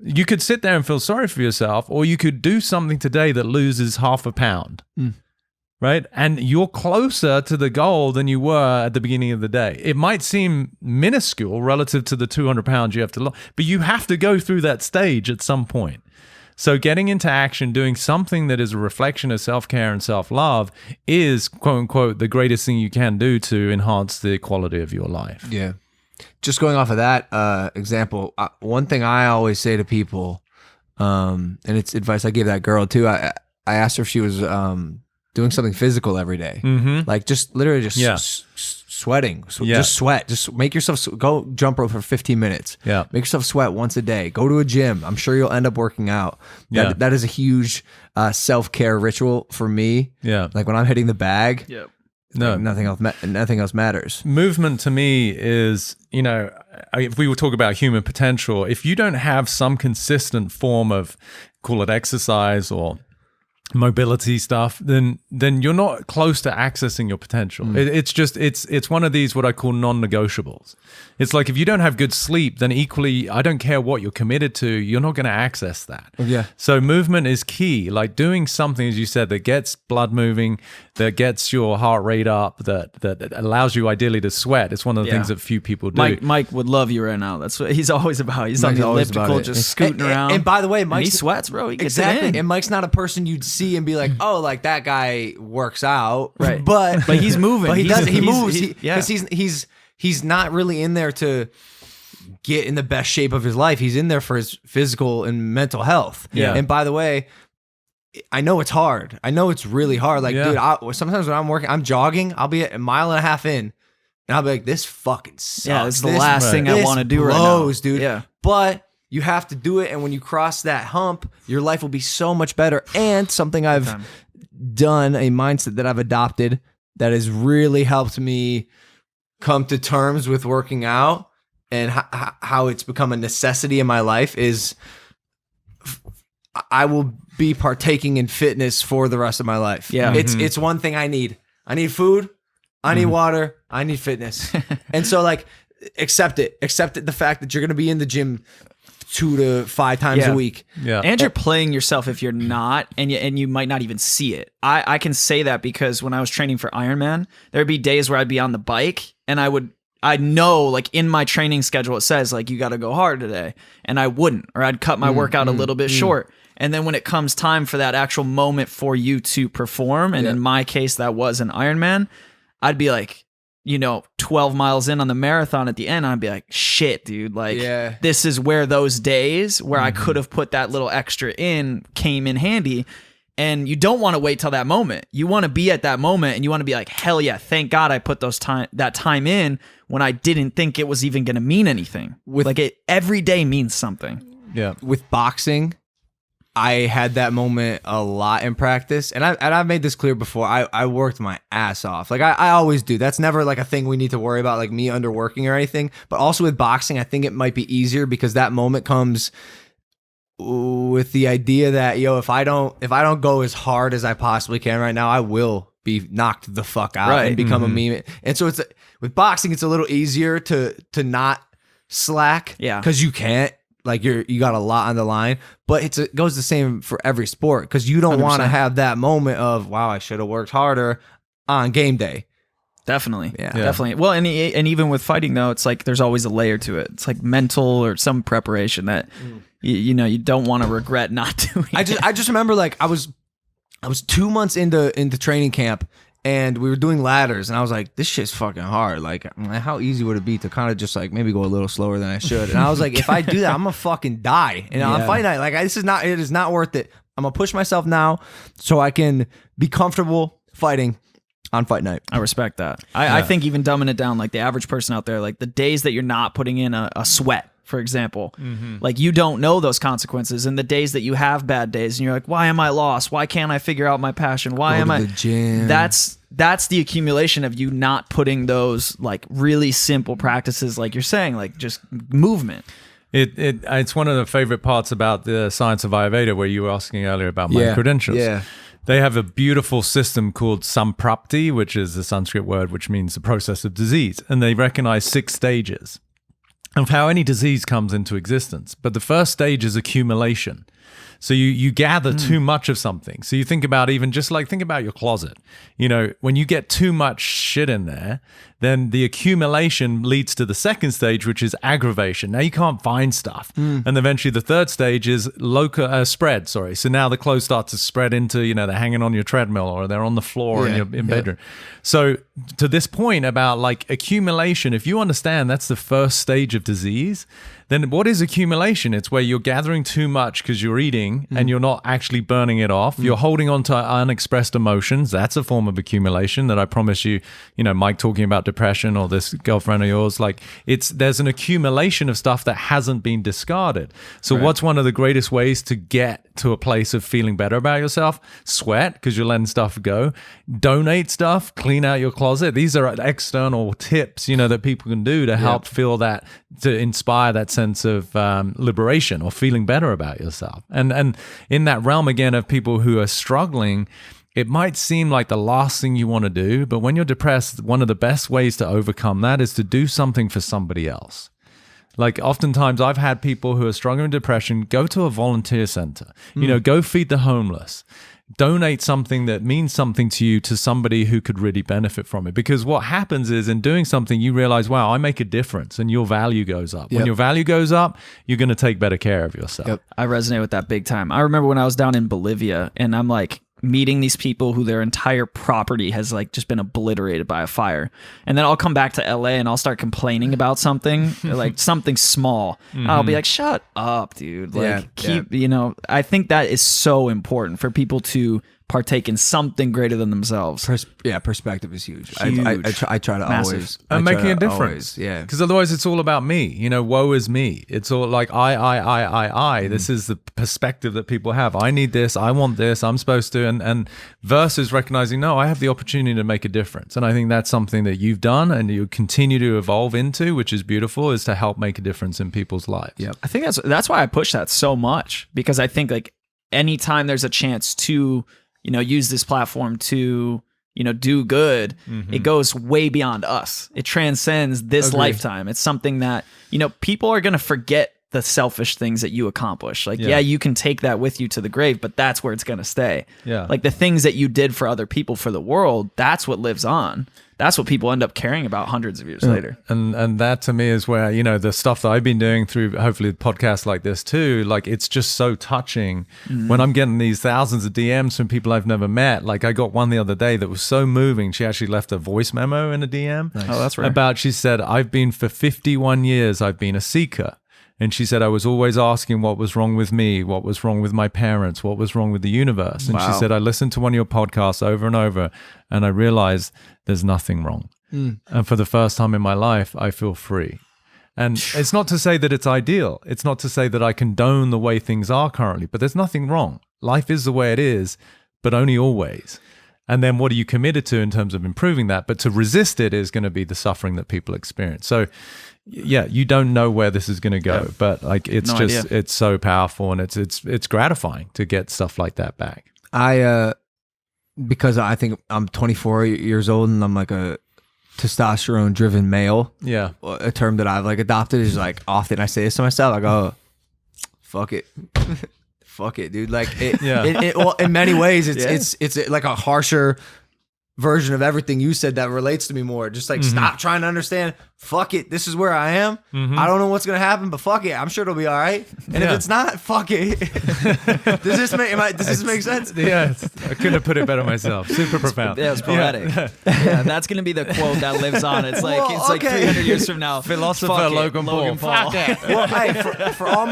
You could sit there and feel sorry for yourself, or you could do something today that loses half a pound. Right? And you're closer to the goal than you were at the beginning of the day. It might seem minuscule relative to the 200 pounds you have to lose, but you have to go through that stage at some point. So getting into action, doing something that is a reflection of self-care and self-love is, quote unquote, the greatest thing you can do to enhance the quality of your life. Yeah. Just going off of that example, one thing I always say to people, and it's advice I gave that girl too. I asked her if she was doing something physical every day, like just literally just sweating, just sweat, just make yourself go jump rope for 15 minutes. Yeah, make yourself sweat once a day. Go to a gym. I'm sure you'll end up working out. That is a huge self-care ritual for me. Yeah, like when I'm hitting the bag. Yep. No, like nothing else matters. Movement to me is, you know, if we were talking about human potential, if you don't have some consistent form of, call it exercise or mobility stuff, then you're not close to accessing your potential. It's one of these what I call non-negotiables. It's like if you don't have good sleep, then equally I don't care what you're committed to, you're not going to access that. Yeah. So movement is key, like doing something, as you said, that gets blood moving, that gets your heart rate up, that allows you ideally to sweat. It's one of the things that few people do. Mike would love you right now. That's what he's always about. He's on the elliptical, just scooting around. And by the way, Mike, he sweats, bro. He gets exactly. it in. And Mike's not a person you'd see and be like, oh, like that guy works out, right? But he's moving. But he moves because he's not really in there to get in the best shape of his life. He's in there for his physical and mental health. Yeah. And by the way, I know it's hard. I know it's really hard. Like, dude, sometimes when I'm working, I'm jogging. I'll be a mile and a half in, and I'll be like, this fucking sucks. Yeah, it's the last thing I want to do right now, dude. Yeah, but you have to do it, and when you cross that hump, your life will be so much better. And something I've done, a mindset that I've adopted that has really helped me come to terms with working out and how it's become a necessity in my life is I will be partaking in fitness for the rest of my life. Yeah, it's one thing I need. I need food. I need water. I need fitness. And so, like, accept it. Accept the fact that you're going to be in the gym 2 to 5 times a week. Yeah. And you're playing yourself if you're not, and you might not even see it. I can say that because when I was training for Ironman, there'd be days where I'd be on the bike and I'd know, like, in my training schedule, it says, like, you got to go hard today. And I wouldn't, or I'd cut my workout a little bit short. And then when it comes time for that actual moment for you to perform, and in my case, that was an Ironman, I'd be like, 12 miles in on the marathon at the end, I'd be like, shit, dude, like, this is where those days where I could have put that little extra in came in handy. And you don't want to wait till that moment. You want to be at that moment, and you want to be like, hell yeah, thank God I put that time in when I didn't think it was even going to mean anything. Every day means something. Yeah. With boxing, I had that moment a lot in practice, and I've made this clear before. I worked my ass off, like I always do. That's never like a thing we need to worry about, like me underworking or anything. But also with boxing, I think it might be easier because that moment comes with the idea that if I don't go as hard as I possibly can right now, I will be knocked the fuck out and become a meme. And so it's with boxing, it's a little easier to not slack, because you can't. Like you got a lot on the line, but it goes the same for every sport because you don't want to have that moment of, wow, I should have worked harder on game day. Definitely. Yeah, definitely. Well, and even with fighting though, it's like there's always a layer to it. It's like mental or some preparation that you don't want to regret not doing. I just remember, like, I was 2 months into training camp, and we were doing ladders, and I was like, this shit's fucking hard. Like, how easy would it be to kind of just like maybe go a little slower than I should? And I was like, if I do that, I'm gonna fucking die. And on fight night, like, it is not worth it. I'm gonna push myself now so I can be comfortable fighting on fight night. I respect that. I think even dumbing it down, like the average person out there, like the days that you're not putting in a sweat for example. Like you don't know those consequences, and the days that you have bad days and you're like, why am I lost? Why can't I figure out my passion? Why am I the gym? That's the accumulation of you not putting those like really simple practices, like you're saying, like just movement. It's one of the favorite parts about the science of Ayurveda, where you were asking earlier about my credentials. Yeah. They have a beautiful system called samprapti, which is a Sanskrit word which means the process of disease. And they recognize 6 stages of how any disease comes into existence. But the first stage is accumulation. So you gather too much of something. So you think about think about your closet. You know, when you get too much shit in there, then the accumulation leads to the second stage, which is aggravation. Now you can't find stuff. And eventually the third stage is spread. So now the clothes start to spread into, they're hanging on your treadmill or they're on the floor in your bedroom. So to this point about like accumulation, if you understand that's the first stage of disease, then what is accumulation? It's where you're gathering too much because you're eating and you're not actually burning it off. You're holding on to unexpressed emotions. That's a form of accumulation that I promise you, Mike talking about depression or this girlfriend of yours, like there's an accumulation of stuff that hasn't been discarded. So what's one of the greatest ways to get to a place of feeling better about yourself? Sweat, because you're letting stuff go. Donate stuff, clean out your closet. These are external tips, that people can do to help feel that, to inspire that sense of liberation or feeling better about yourself. And in that realm again of people who are struggling, it might seem like the last thing you want to do, but when you're depressed, one of the best ways to overcome that is to do something for somebody else. Like oftentimes I've had people who are struggling with depression go to a volunteer center, go feed the homeless. Donate something that means something to you to somebody who could really benefit from it. Because what happens is in doing something, you realize, wow, I make a difference, and your value goes up. When your value goes up, you're going to take better care of yourself. I resonate with that big time. I remember when I was down in Bolivia and I'm like meeting these people who their entire property has like just been obliterated by a fire. And then I'll come back to LA and I'll start complaining about something, like something small. I'll be like, shut up, dude. Like I think that is so important for people to partake in something greater than themselves. Perspective is huge. I try to Massive. always. And making a difference. Because otherwise it's all about me. Woe is me. It's all like I. This is the perspective that people have. I need this. I want this. I'm supposed to. And versus recognizing, no, I have the opportunity to make a difference. And I think that's something that you've done and you continue to evolve into, which is beautiful, is to help make a difference in people's lives. Yep. I think that's why I push that so much, because I think like anytime there's a chance to use this platform to, do good, it goes way beyond us. It transcends this lifetime. It's something that, people are going to forget the selfish things that you accomplish. Like, you can take that with you to the grave, but that's where it's going to stay. Yeah. Like the things that you did for other people, for the world, that's what lives on. That's what people end up caring about hundreds of years later. And that to me is where, the stuff that I've been doing through hopefully podcasts like this too, like it's just so touching when I'm getting these thousands of DMs from people I've never met. Like I got one the other day that was so moving. She actually left a voice memo in a DM. Nice. Oh, that's right. She said, I've been for 51 years, I've been a seeker. And she said, I was always asking what was wrong with me, what was wrong with my parents, what was wrong with the universe. And she said, I listened to one of your podcasts over and over, and I realized there's nothing wrong. And for the first time in my life, I feel free. And it's not to say that it's ideal. It's not to say that I condone the way things are currently, but there's nothing wrong. Life is the way it is, but only always. And then what are you committed to in terms of improving that? But to resist it is going to be the suffering that people experience. So you don't know where this is going to go, but like it's it's so powerful, and it's gratifying to get stuff like that back. Because I think I'm 24 years old and I'm like a testosterone driven male. Yeah. A term that I've like adopted is like, often I say this to myself, I go, fuck it. Fuck it, dude. Like well, in many ways it's like a harsher version of everything you said that relates to me more. Just like stop trying to understand. Fuck it. This is where I am. I don't know what's gonna happen, but fuck it. I'm sure it'll be all right. And if it's not, fuck it. Does this make sense? Yeah, I couldn't have put it better myself. Super profound. Yeah, it's poetic. Yeah, that's gonna be the quote that lives on. It's like like 300 years from now. Philosopher Logan Paul. Fuck it. Well, hey, for all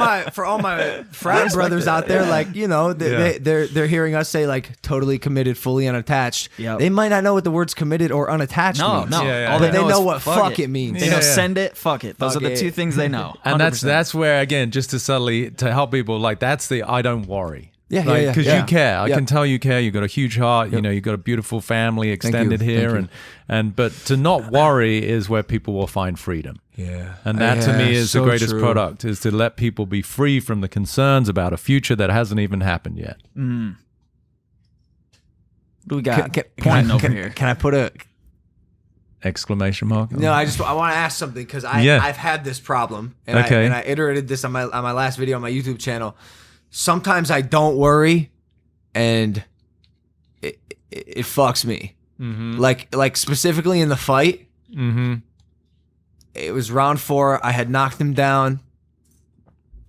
my frat brothers out there, like they're hearing us say like totally committed, fully unattached. Yep. They might not know what the words committed or unattached means. No. Yeah, yeah. All But they know is what fuck it means. They know Yeah. send it, fuck it. Those Fuck are the it. two things they know. And 100%. that's where, again, just to subtly to help people, like that's the I don't worry. Yeah, Because you care. I Yeah. can tell you care. You've got a huge heart. You know, you've got a beautiful family extended here, Thank and but to not worry is where people will find freedom. Yeah. And that to me is the so greatest true. product, is to let people be free from the concerns about a future that hasn't even happened yet. What do we got? Can Pointing I, over can, here. can I put a... Exclamation mark. No, I want to ask something because Yeah. I've had this problem. And Okay. I iterated this on my last video on my YouTube channel. Sometimes I don't worry and it fucks me. Mm-hmm. Like specifically in the fight, Mm-hmm. it was round 4. I had knocked him down.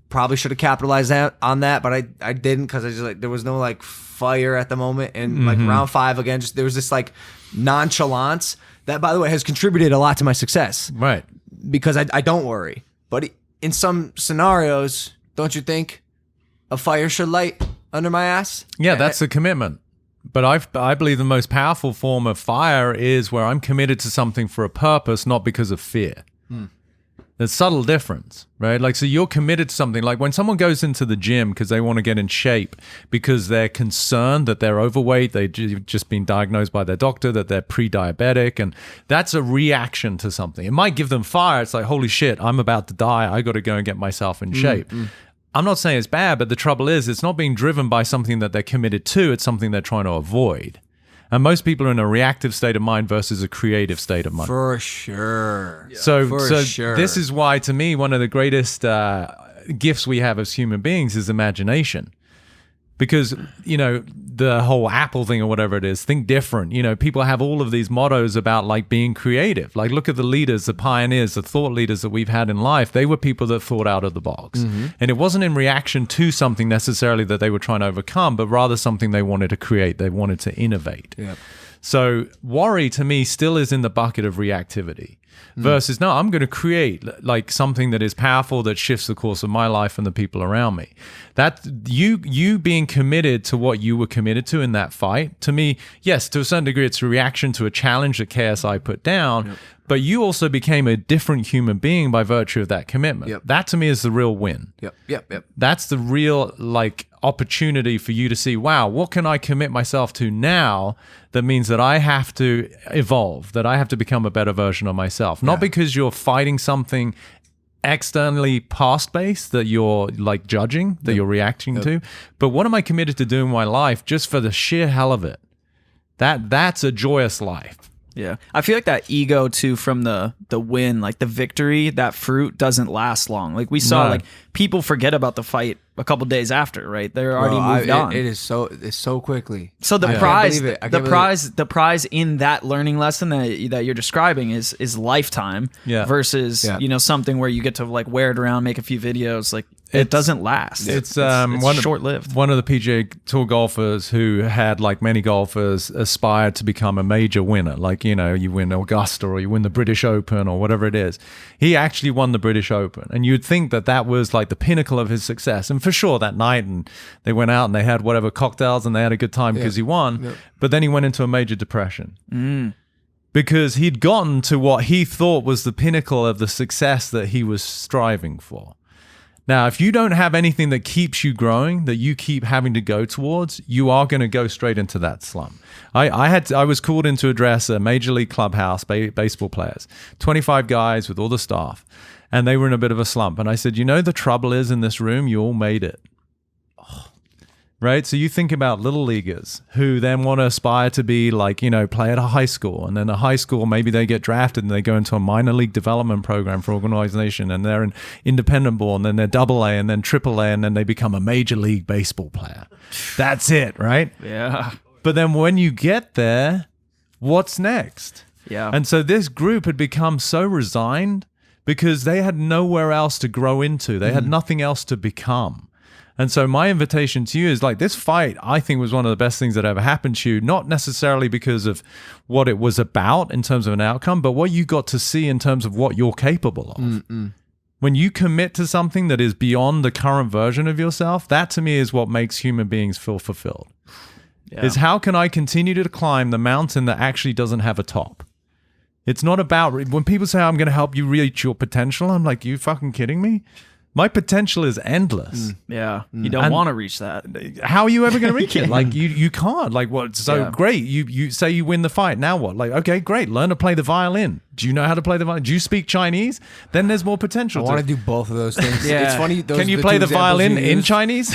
Probably should have capitalized on that, but I didn't because I just like there was no like fire at the moment. And like round 5 again, just there was this like nonchalance that, by the way, has contributed a lot to my success Right. because I don't worry. But in some scenarios, don't you think a fire should light under my ass? Yeah, that's the commitment. But I believe the most powerful form of fire is where I'm committed to something for a purpose, not because of fear. There's subtle difference, right? Like, so you're committed to something. Like when someone goes into the gym because they want to get in shape because they're concerned that they're overweight, they've just been diagnosed by their doctor that they're pre-diabetic, and that's a reaction to something. It might give them fire. It's like, holy shit, I'm about to die. I got to go and get myself in shape. I'm not saying it's bad, but the trouble is it's not being driven by something that they're committed to. It's something they're trying to avoid. And most people are in a reactive state of mind versus a creative state of mind. For sure. So sure. this is why, to me, one of the greatest gifts we have as human beings is imagination. Because, you know, the whole Apple thing or whatever it is, think different. You know, people have all of these mottos about like being creative. Like look at the leaders, the pioneers, the thought leaders that we've had in life. They were people that thought out of the box. And it wasn't in reaction to something necessarily that they were trying to overcome, but rather something they wanted to create. They wanted to innovate. Yep. So worry to me still is in the bucket of reactivity versus no, I'm going to create like something that is powerful that shifts the course of my life and the people around me. That you being committed to what you were committed to in that fight, to me, yes, to a certain degree, it's a reaction to a challenge that KSI put down, but you also became a different human being by virtue of that commitment. Yep. That to me is the real win. Yep. That's the real like opportunity for you to see, wow, what can I commit myself to now that means that I have to evolve, that I have to become a better version of myself. Not because you're fighting something externally past-based that you're like judging, that you're reacting to, but what am I committed to doing in my life just for the sheer hell of it? That's a joyous life. Yeah. I feel like that ego too from the win, like the victory, that fruit doesn't last long. Like we saw, No. like people forget about the fight a couple days after, right? They're already moved on. It's so quickly. So the I can't prize, believe it. I the can't prize, the prize in that learning lesson that you're describing is lifetime versus you know something where you get to like wear it around, make a few videos. Like it doesn't last. It's short-lived. One of the PGA Tour golfers who had, like many golfers, aspired to become a major winner. Like, you know, you win Augusta or you win the British Open or whatever it is. He actually won the British Open. And you'd think that that was like the pinnacle of his success. And for sure that night, and they went out and they had whatever cocktails and they had a good time because he won. But then he went into a major depression. Because he'd gotten to what he thought was the pinnacle of the success that he was striving for. Now, if you don't have anything that keeps you growing, that you keep having to go towards, you are going to go straight into that slump. I was called in to address a major league clubhouse, baseball players, 25 guys with all the staff, and they were in a bit of a slump. And I said, you know, the trouble is in this room, you all made it. Right? So you think about little leaguers who then want to aspire to be like, you know, play at a high school. And then a high school, maybe they get drafted and they go into a minor league development program for organization and they're an independent ball and then they're AA and then AAA and then they become a major league baseball player. That's it, right? Yeah. But then when you get there, what's next? Yeah. And so this group had become so resigned because they had nowhere else to grow into. They had nothing else to become. And so my invitation to you is like this fight, I think was one of the best things that ever happened to you, not necessarily because of what it was about in terms of an outcome, but what you got to see in terms of what you're capable of. When you commit to something that is beyond the current version of yourself, that to me is what makes human beings feel fulfilled. is how can I continue to climb the mountain that actually doesn't have a top? It's not about, when people say, I'm going to help you reach your potential, I'm like, you fucking kidding me? My potential is endless. Yeah. You don't want to reach that. How are you ever going to reach it? Like you can't. Like what? So great. You say you win the fight. Now what? Like, okay, great. Learn to play the violin. Do you know how to play the violin? Do you speak Chinese? Then there's more potential. I want to do both of those things. Yeah. It's funny. Can you play the violin in Chinese?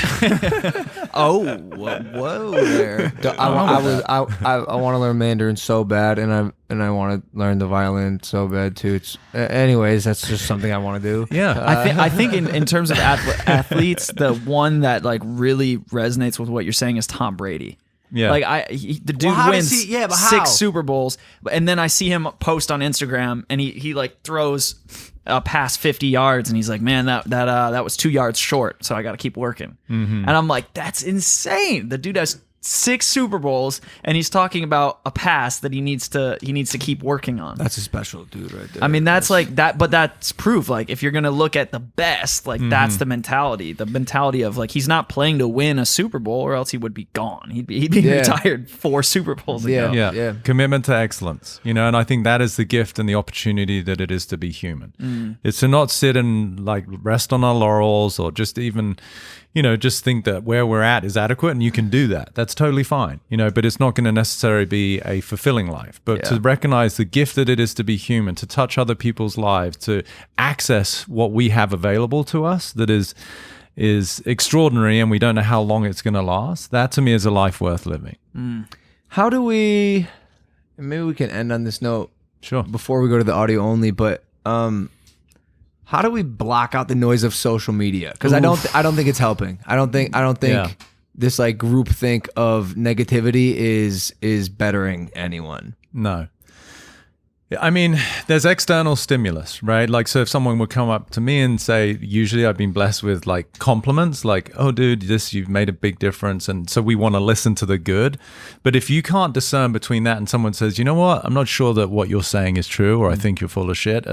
Oh, whoa there. I want to learn Mandarin so bad, and I want to learn the violin so bad too. It's anyways, that's just something I want to do. Yeah. I think in terms of athletes, the one that like really resonates with what you're saying is Tom Brady. Yeah. Like the dude wins 6 Super Bowls, and then I see him post on Instagram, and he like throws past 50 yards, and he's like, man, that was 2 yards short, so I got to keep working. And I'm like, that's insane. The dude has 6 Super Bowls, and he's talking about a pass that he needs to keep working on. That's a special dude right there. I mean, that's like that, but that's proof. Like, if you're gonna look at the best, like that's the mentality of like he's not playing to win a Super Bowl, or else he would be gone. He'd be retired 4 Super Bowls ago. Yeah. Commitment to excellence, and I think that is the gift and the opportunity that it is to be human. It's to not sit and like rest on our laurels, or just even, just think that where we're at is adequate, and you can do that. That's totally fine, but it's not going to necessarily be a fulfilling life. But to recognize the gift that it is to be human, to touch other people's lives, to access what we have available to us that is extraordinary, and we don't know how long it's going to last. That to me is a life worth living. How do we? Maybe we can end on this note. Sure. Before we go to the audio only, but how do we block out the noise of social media? Because I don't think it's helping. I don't think this like groupthink of negativity is bettering anyone. No. I mean, there's external stimulus, right? Like, so if someone would come up to me and say, usually I've been blessed with like compliments, like, oh dude, you've made a big difference. And so we want to listen to the good. But if you can't discern between that and someone says, you know what, I'm not sure that what you're saying is true, or I think you're full of shit.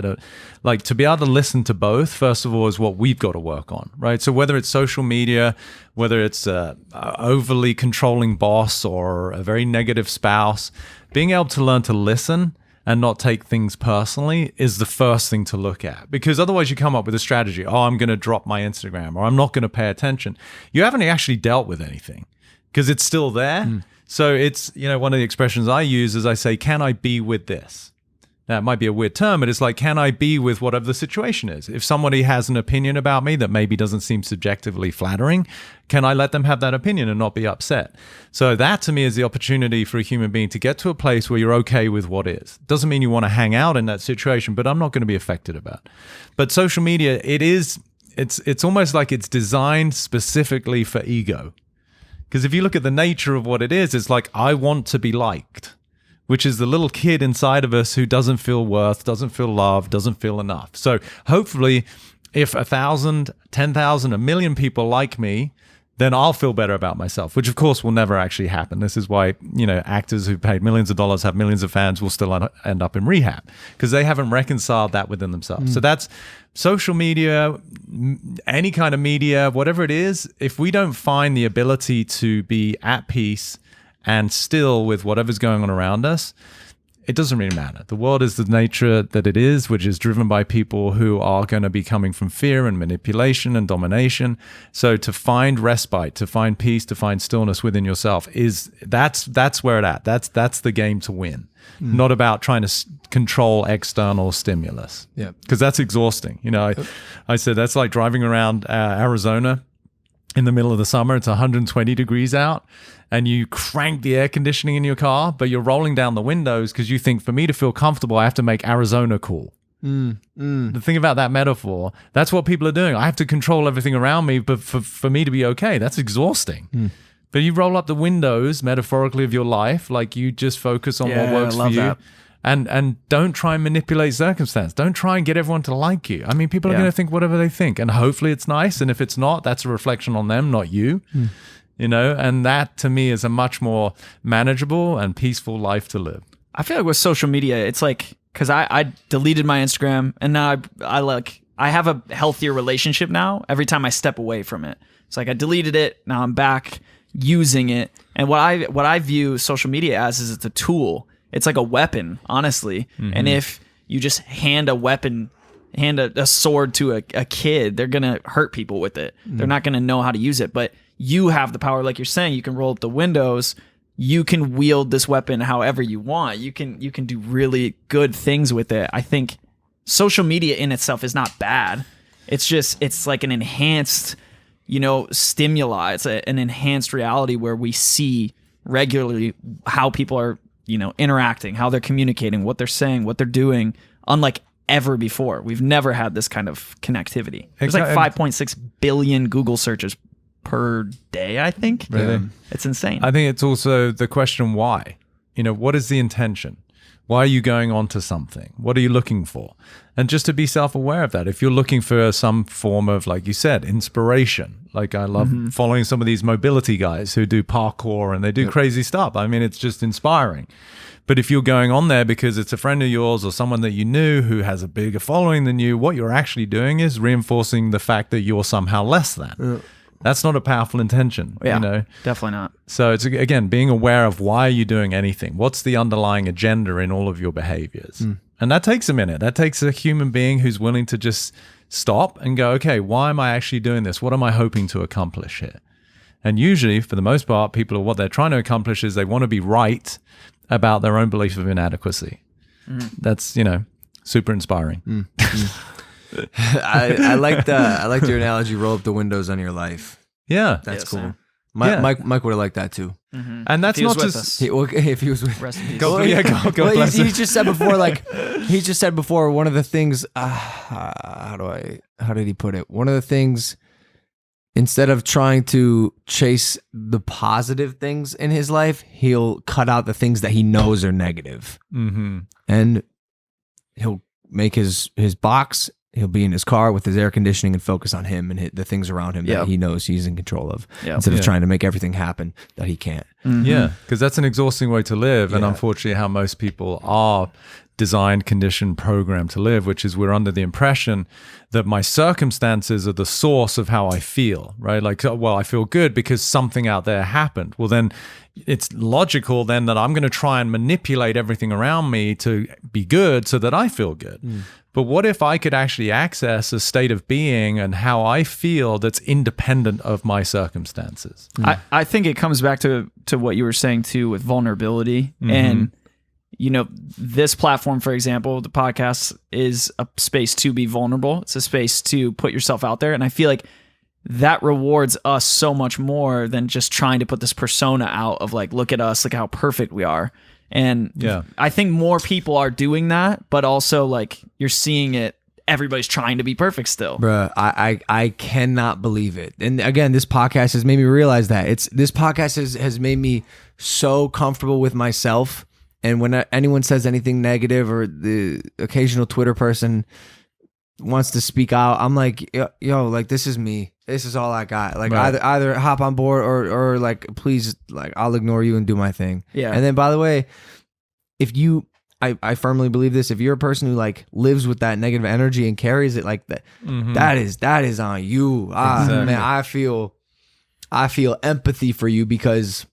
Like, to be able to listen to both, first of all, is what we've got to work on, right? So whether it's social media, whether it's a overly controlling boss or a very negative spouse, being able to learn to listen and not take things personally is the first thing to look at. Because otherwise you come up with a strategy, I'm going to drop my Instagram, or I'm not going to pay attention. You haven't actually dealt with anything because it's still there. So it's, one of the expressions I use is I say, can I be with this? Now, it might be a weird term, but it's like, can I be with whatever the situation is? If somebody has an opinion about me that maybe doesn't seem subjectively flattering, can I let them have that opinion and not be upset? So that to me is the opportunity for a human being to get to a place where you're okay with what is. Doesn't mean you want to hang out in that situation, but I'm not going to be affected about it. But social media, it's almost like it's designed specifically for ego. Because if you look at the nature of what it is, it's like, I want to be liked, which is the little kid inside of us who doesn't feel worth, doesn't feel loved, doesn't feel enough. So hopefully if 1,000, 10,000, 1 million people like me, then I'll feel better about myself, which of course will never actually happen. This is why, actors who paid millions of dollars, have millions of fans, will still end up in rehab because they haven't reconciled that within themselves. So that's social media, any kind of media, whatever it is. If we don't find the ability to be at peace and still with whatever's going on around us, it doesn't really matter. The world is the nature that it is, which is driven by people who are going to be coming from fear and manipulation and domination. So to find respite, to find peace, to find stillness within yourself that's where it's at. That's the game to win. Not about trying to control external stimulus. Yeah, because that's exhausting. I said that's like driving around Arizona in the middle of the summer. It's 120 degrees out. And you crank the air conditioning in your car, but you're rolling down the windows because you think, for me to feel comfortable, I have to make Arizona cool. The thing about that metaphor, that's what people are doing. I have to control everything around me, but for me to be okay, that's exhausting. But you roll up the windows, metaphorically, of your life, like you just focus on what works for you. That. And don't try and manipulate circumstance. Don't try and get everyone to like you. I mean, people are going to think whatever they think, and hopefully it's nice. And if it's not, that's a reflection on them, not you. And that to me is a much more manageable and peaceful life to live. I feel like with social media, it's like, because I deleted my Instagram, and now I have a healthier relationship now every time I step away from it. It's like I deleted it, now I'm back using it. And what I view social media as is it's a tool. It's like a weapon, honestly. And if you just hand a sword to a kid, they're gonna hurt people with it. They're not gonna know how to use it. But you have the power, like you're saying. You can roll up the windows. You can wield this weapon however you want. You can do really good things with it. I think social media in itself is not bad. It's like an enhanced, stimuli. It's an enhanced reality where we see regularly how people are, interacting, how they're communicating, what they're saying, what they're doing, unlike ever before. We've never had this kind of connectivity. There's like 5.6 billion Google searches per day, I think. Really? It's insane. I think it's also the question why. What is the intention? Why are you going on to something? What are you looking for? And just to be self-aware of that. If you're looking for some form of, like you said, inspiration, like I love following some of these mobility guys who do parkour and they do crazy stuff. I mean, it's just inspiring. But if you're going on there because it's a friend of yours or someone that you knew who has a bigger following than you, what you're actually doing is reinforcing the fact that you're somehow less than. That's not a powerful intention. Yeah, definitely not. So it's, again, being aware of why are you doing anything? What's the underlying agenda in all of your behaviors? And that takes a minute. That takes a human being who's willing to just stop and go, okay, why am I actually doing this? What am I hoping to accomplish here? And usually, for the most part, people, what they're trying to accomplish is they want to be right about their own belief of inadequacy. That's, super inspiring. I liked your analogy. Roll up the windows on your life. Yeah, That's cool. Sam. Mike would have liked that too. and that's If he was not with us. If he was with Rest in peace. God bless he him. just said before. One of the things. How did he put it? One of the things. Instead of trying to chase the positive things in his life, he'll cut out the things that he knows are negative, and he'll make his box. He'll be in his car with his air conditioning and focus on him and the things around him that he knows he's in control of, instead of trying to make everything happen that he can't. Yeah, because that's an exhausting way to live. And unfortunately, how most people are designed, conditioned, programmed to live, which is we're under the impression that my circumstances are the source of how I feel, right? Like, well, I feel good because something out there happened. Well, then it's logical then that I'm going to try and manipulate everything around me to be good so that I feel good. But what if I could actually access a state of being and how I feel that's independent of my circumstances? I think it comes back to what you were saying too with vulnerability. And, this platform, for example, the podcast is a space to be vulnerable. It's a space to put yourself out there. And I feel like that rewards us so much more than just trying to put this persona out of like, look at us, look how perfect we are. And I think more people are doing that, but also like you're seeing it. Everybody's trying to be perfect still. Bruh, I cannot believe it. And again, this podcast has made me realize that. This podcast has made me so comfortable with myself. And when anyone says anything negative or the occasional Twitter person wants to speak out, I'm like, yo, like this is me. This is all I got. Like either hop on board or like, please, like I'll ignore you and do my thing. Yeah. And then by the way, I firmly believe this. If you're a person who like lives with that negative energy and carries it like that, that is on you. Man, I feel empathy for you because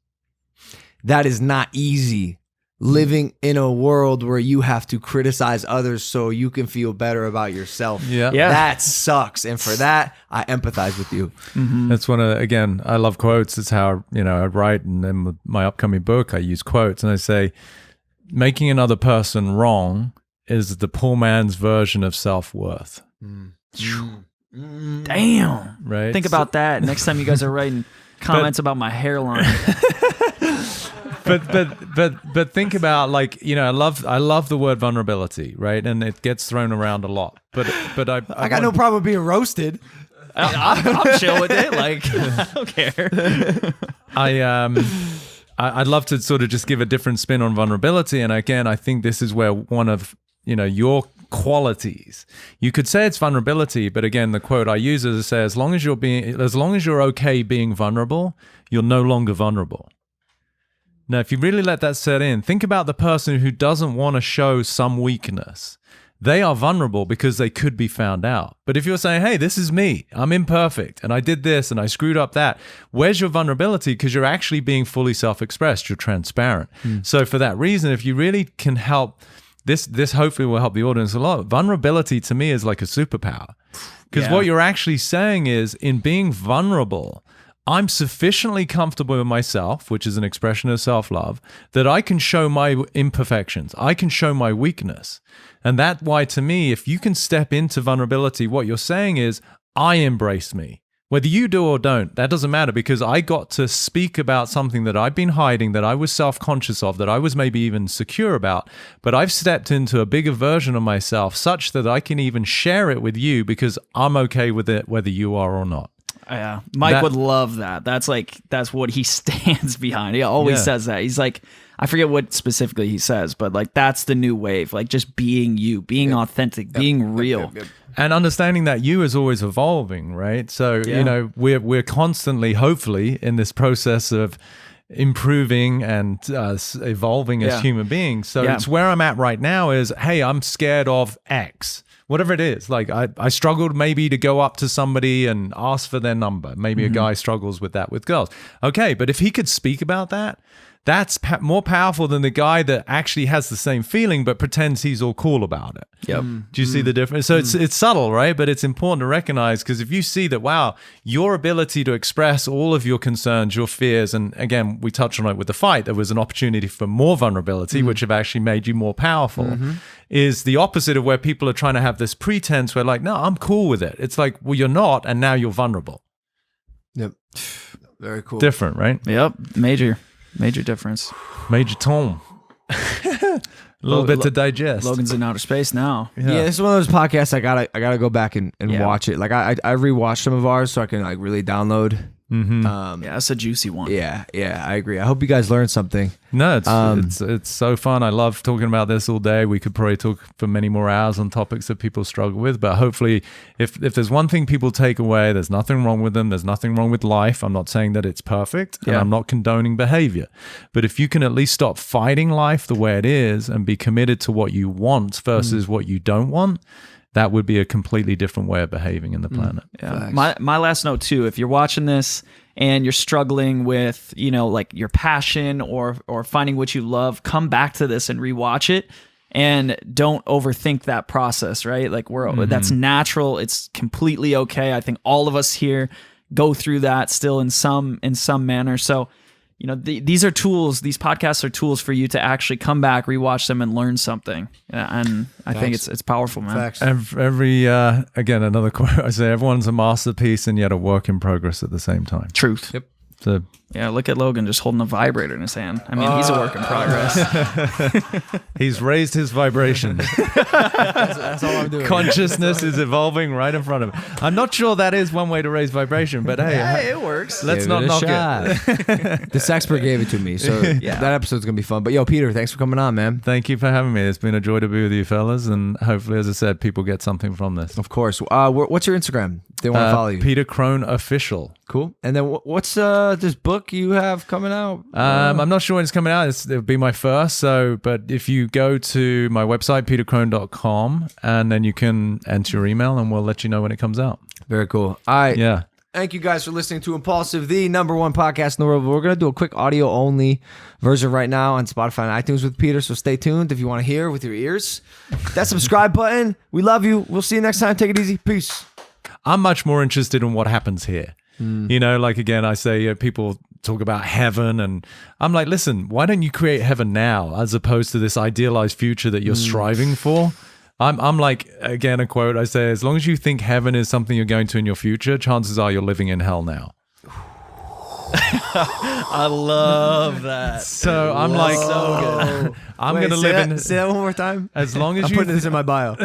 that is not easy. Living in a world where you have to criticize others so you can feel better about yourself. Yeah. That sucks. And for that, I empathize with you. That's again, I love quotes. It's how, I write, and then with my upcoming book, I use quotes and I say, making another person wrong is the poor man's version of self-worth. Damn. Right? Think about that next time you guys are writing comments about my hairline. But think about like, I love the word vulnerability, right? And it gets thrown around a lot. But I got no problem with being roasted. I'm chill with it. Like, I don't care. I'd love to sort of just give a different spin on vulnerability. And again, I think this is where one of, your qualities, you could say it's vulnerability, but again, the quote I use is to say, as long as you're okay being vulnerable, you're no longer vulnerable. Now, if you really let that set in, think about the person who doesn't want to show some weakness. they are vulnerable because they could be found out. But if you're saying, hey, this is me, I'm imperfect, and I did this, and I screwed up that, where's your vulnerability? Because you're actually being fully self-expressed. You're transparent. So for that reason, if you really can help, this hopefully will help the audience a lot. Vulnerability to me is like a superpower. Because what you're actually saying is, in being vulnerable, I'm sufficiently comfortable with myself, which is an expression of self-love, that I can show my imperfections. I can show my weakness. And that's why, to me, if you can step into vulnerability, what you're saying is, I embrace me. Whether you do or don't, that doesn't matter, because I got to speak about something that I've been hiding, that I was self-conscious of, that I was maybe even secure about, but I've stepped into a bigger version of myself such that I can even share it with you because I'm okay with it, whether you are or not. Yeah, Mike would love that. That's what he stands behind. He always says that. He's like, I forget what specifically he says, but like that's the new wave. Like just being you, being authentic, being real. And understanding that you is always evolving, right? So, you know, we're constantly, hopefully, in this process of improving and evolving as human beings. So it's where I'm at right now is, hey, I'm scared of X. Whatever it is, like I struggled maybe to go up to somebody and ask for their number. Maybe a guy struggles with that with girls. Okay, but if he could speak about that, that's more powerful than the guy that actually has the same feeling but pretends he's all cool about it. Yep. Do you see the difference? So it's subtle, right? But it's important to recognize, because if you see that, wow, your ability to express all of your concerns, your fears, and again, we touched on it with the fight, there was an opportunity for more vulnerability, which have actually made you more powerful, is the opposite of where people are trying to have this pretense where like, no, I'm cool with it. It's like, well, you're not, and now you're vulnerable. Yep. Very cool. Different, right? Yep. Major difference. Major tone. A little bit to digest. Logan's in outer space now. Yeah, this is one of those podcasts I gotta go back and watch it. Like I rewatched some of ours so I can like really download. Yeah, that's a juicy one. Yeah, I agree. I hope you guys learned something. No, it's so fun. I love talking about this all day. We could probably talk for many more hours on topics that people struggle with. But hopefully, if there's one thing people take away, there's nothing wrong with them. There's nothing wrong with life. I'm not saying that it's perfect, and I'm not condoning behavior. But if you can at least stop fighting life the way it is and be committed to what you want versus what you don't want, that would be a completely different way of behaving in the planet. Yeah. My last note too, if you're watching this and you're struggling with, you know, like your passion or finding what you love, come back to this and rewatch it and don't overthink that process, right? Like that's natural. It's completely okay. I think all of us here go through that still in some manner. So, you know, these are tools. These podcasts are tools for you to actually come back, rewatch them, and learn something. And I think it's powerful, man. Facts. Every again, another quote. I say everyone's a masterpiece and yet a work in progress at the same time. Truth. Yep. So yeah, look at Logan just holding a vibrator in his hand. I mean, he's a work in progress. he's raised his vibration. That's all I'm doing. Consciousness is evolving right in front of him. I'm not sure that is one way to raise vibration, but hey, it works. Let's not knock it. This expert gave it to me, so that episode's gonna be fun. But yo, Peter, thanks for coming on, man. Thank you for having me. It's been a joy to be with you fellas, and hopefully, as I said, people get something from this. Of course. What's your Instagram? They want to follow you. Peter Crone Official. Cool. And then what's this book you have coming out? I'm not sure when it's coming out. It'll be my first. But if you go to my website, petercrone.com, and then you can enter your email, and we'll let you know when it comes out. Very cool. All right. Yeah. Thank you guys for listening to Impaulsive, the #1 podcast in the world. We're going to do a quick audio only version right now on Spotify and iTunes with Peter. So stay tuned if you want to hear with your ears. That subscribe button. We love you. We'll see you next time. Take it easy. Peace. I'm much more interested in what happens here. You know, like again, I say people talk about heaven, and I'm like, listen, why don't you create heaven now as opposed to this idealized future that you're striving for? I'm like, again, a quote I say, as long as you think heaven is something you're going to in your future, chances are you're living in hell now. I love that. So I'm like, so good. I'm going to live in. Say that one more time. As long as I'm you. putting this in my bio.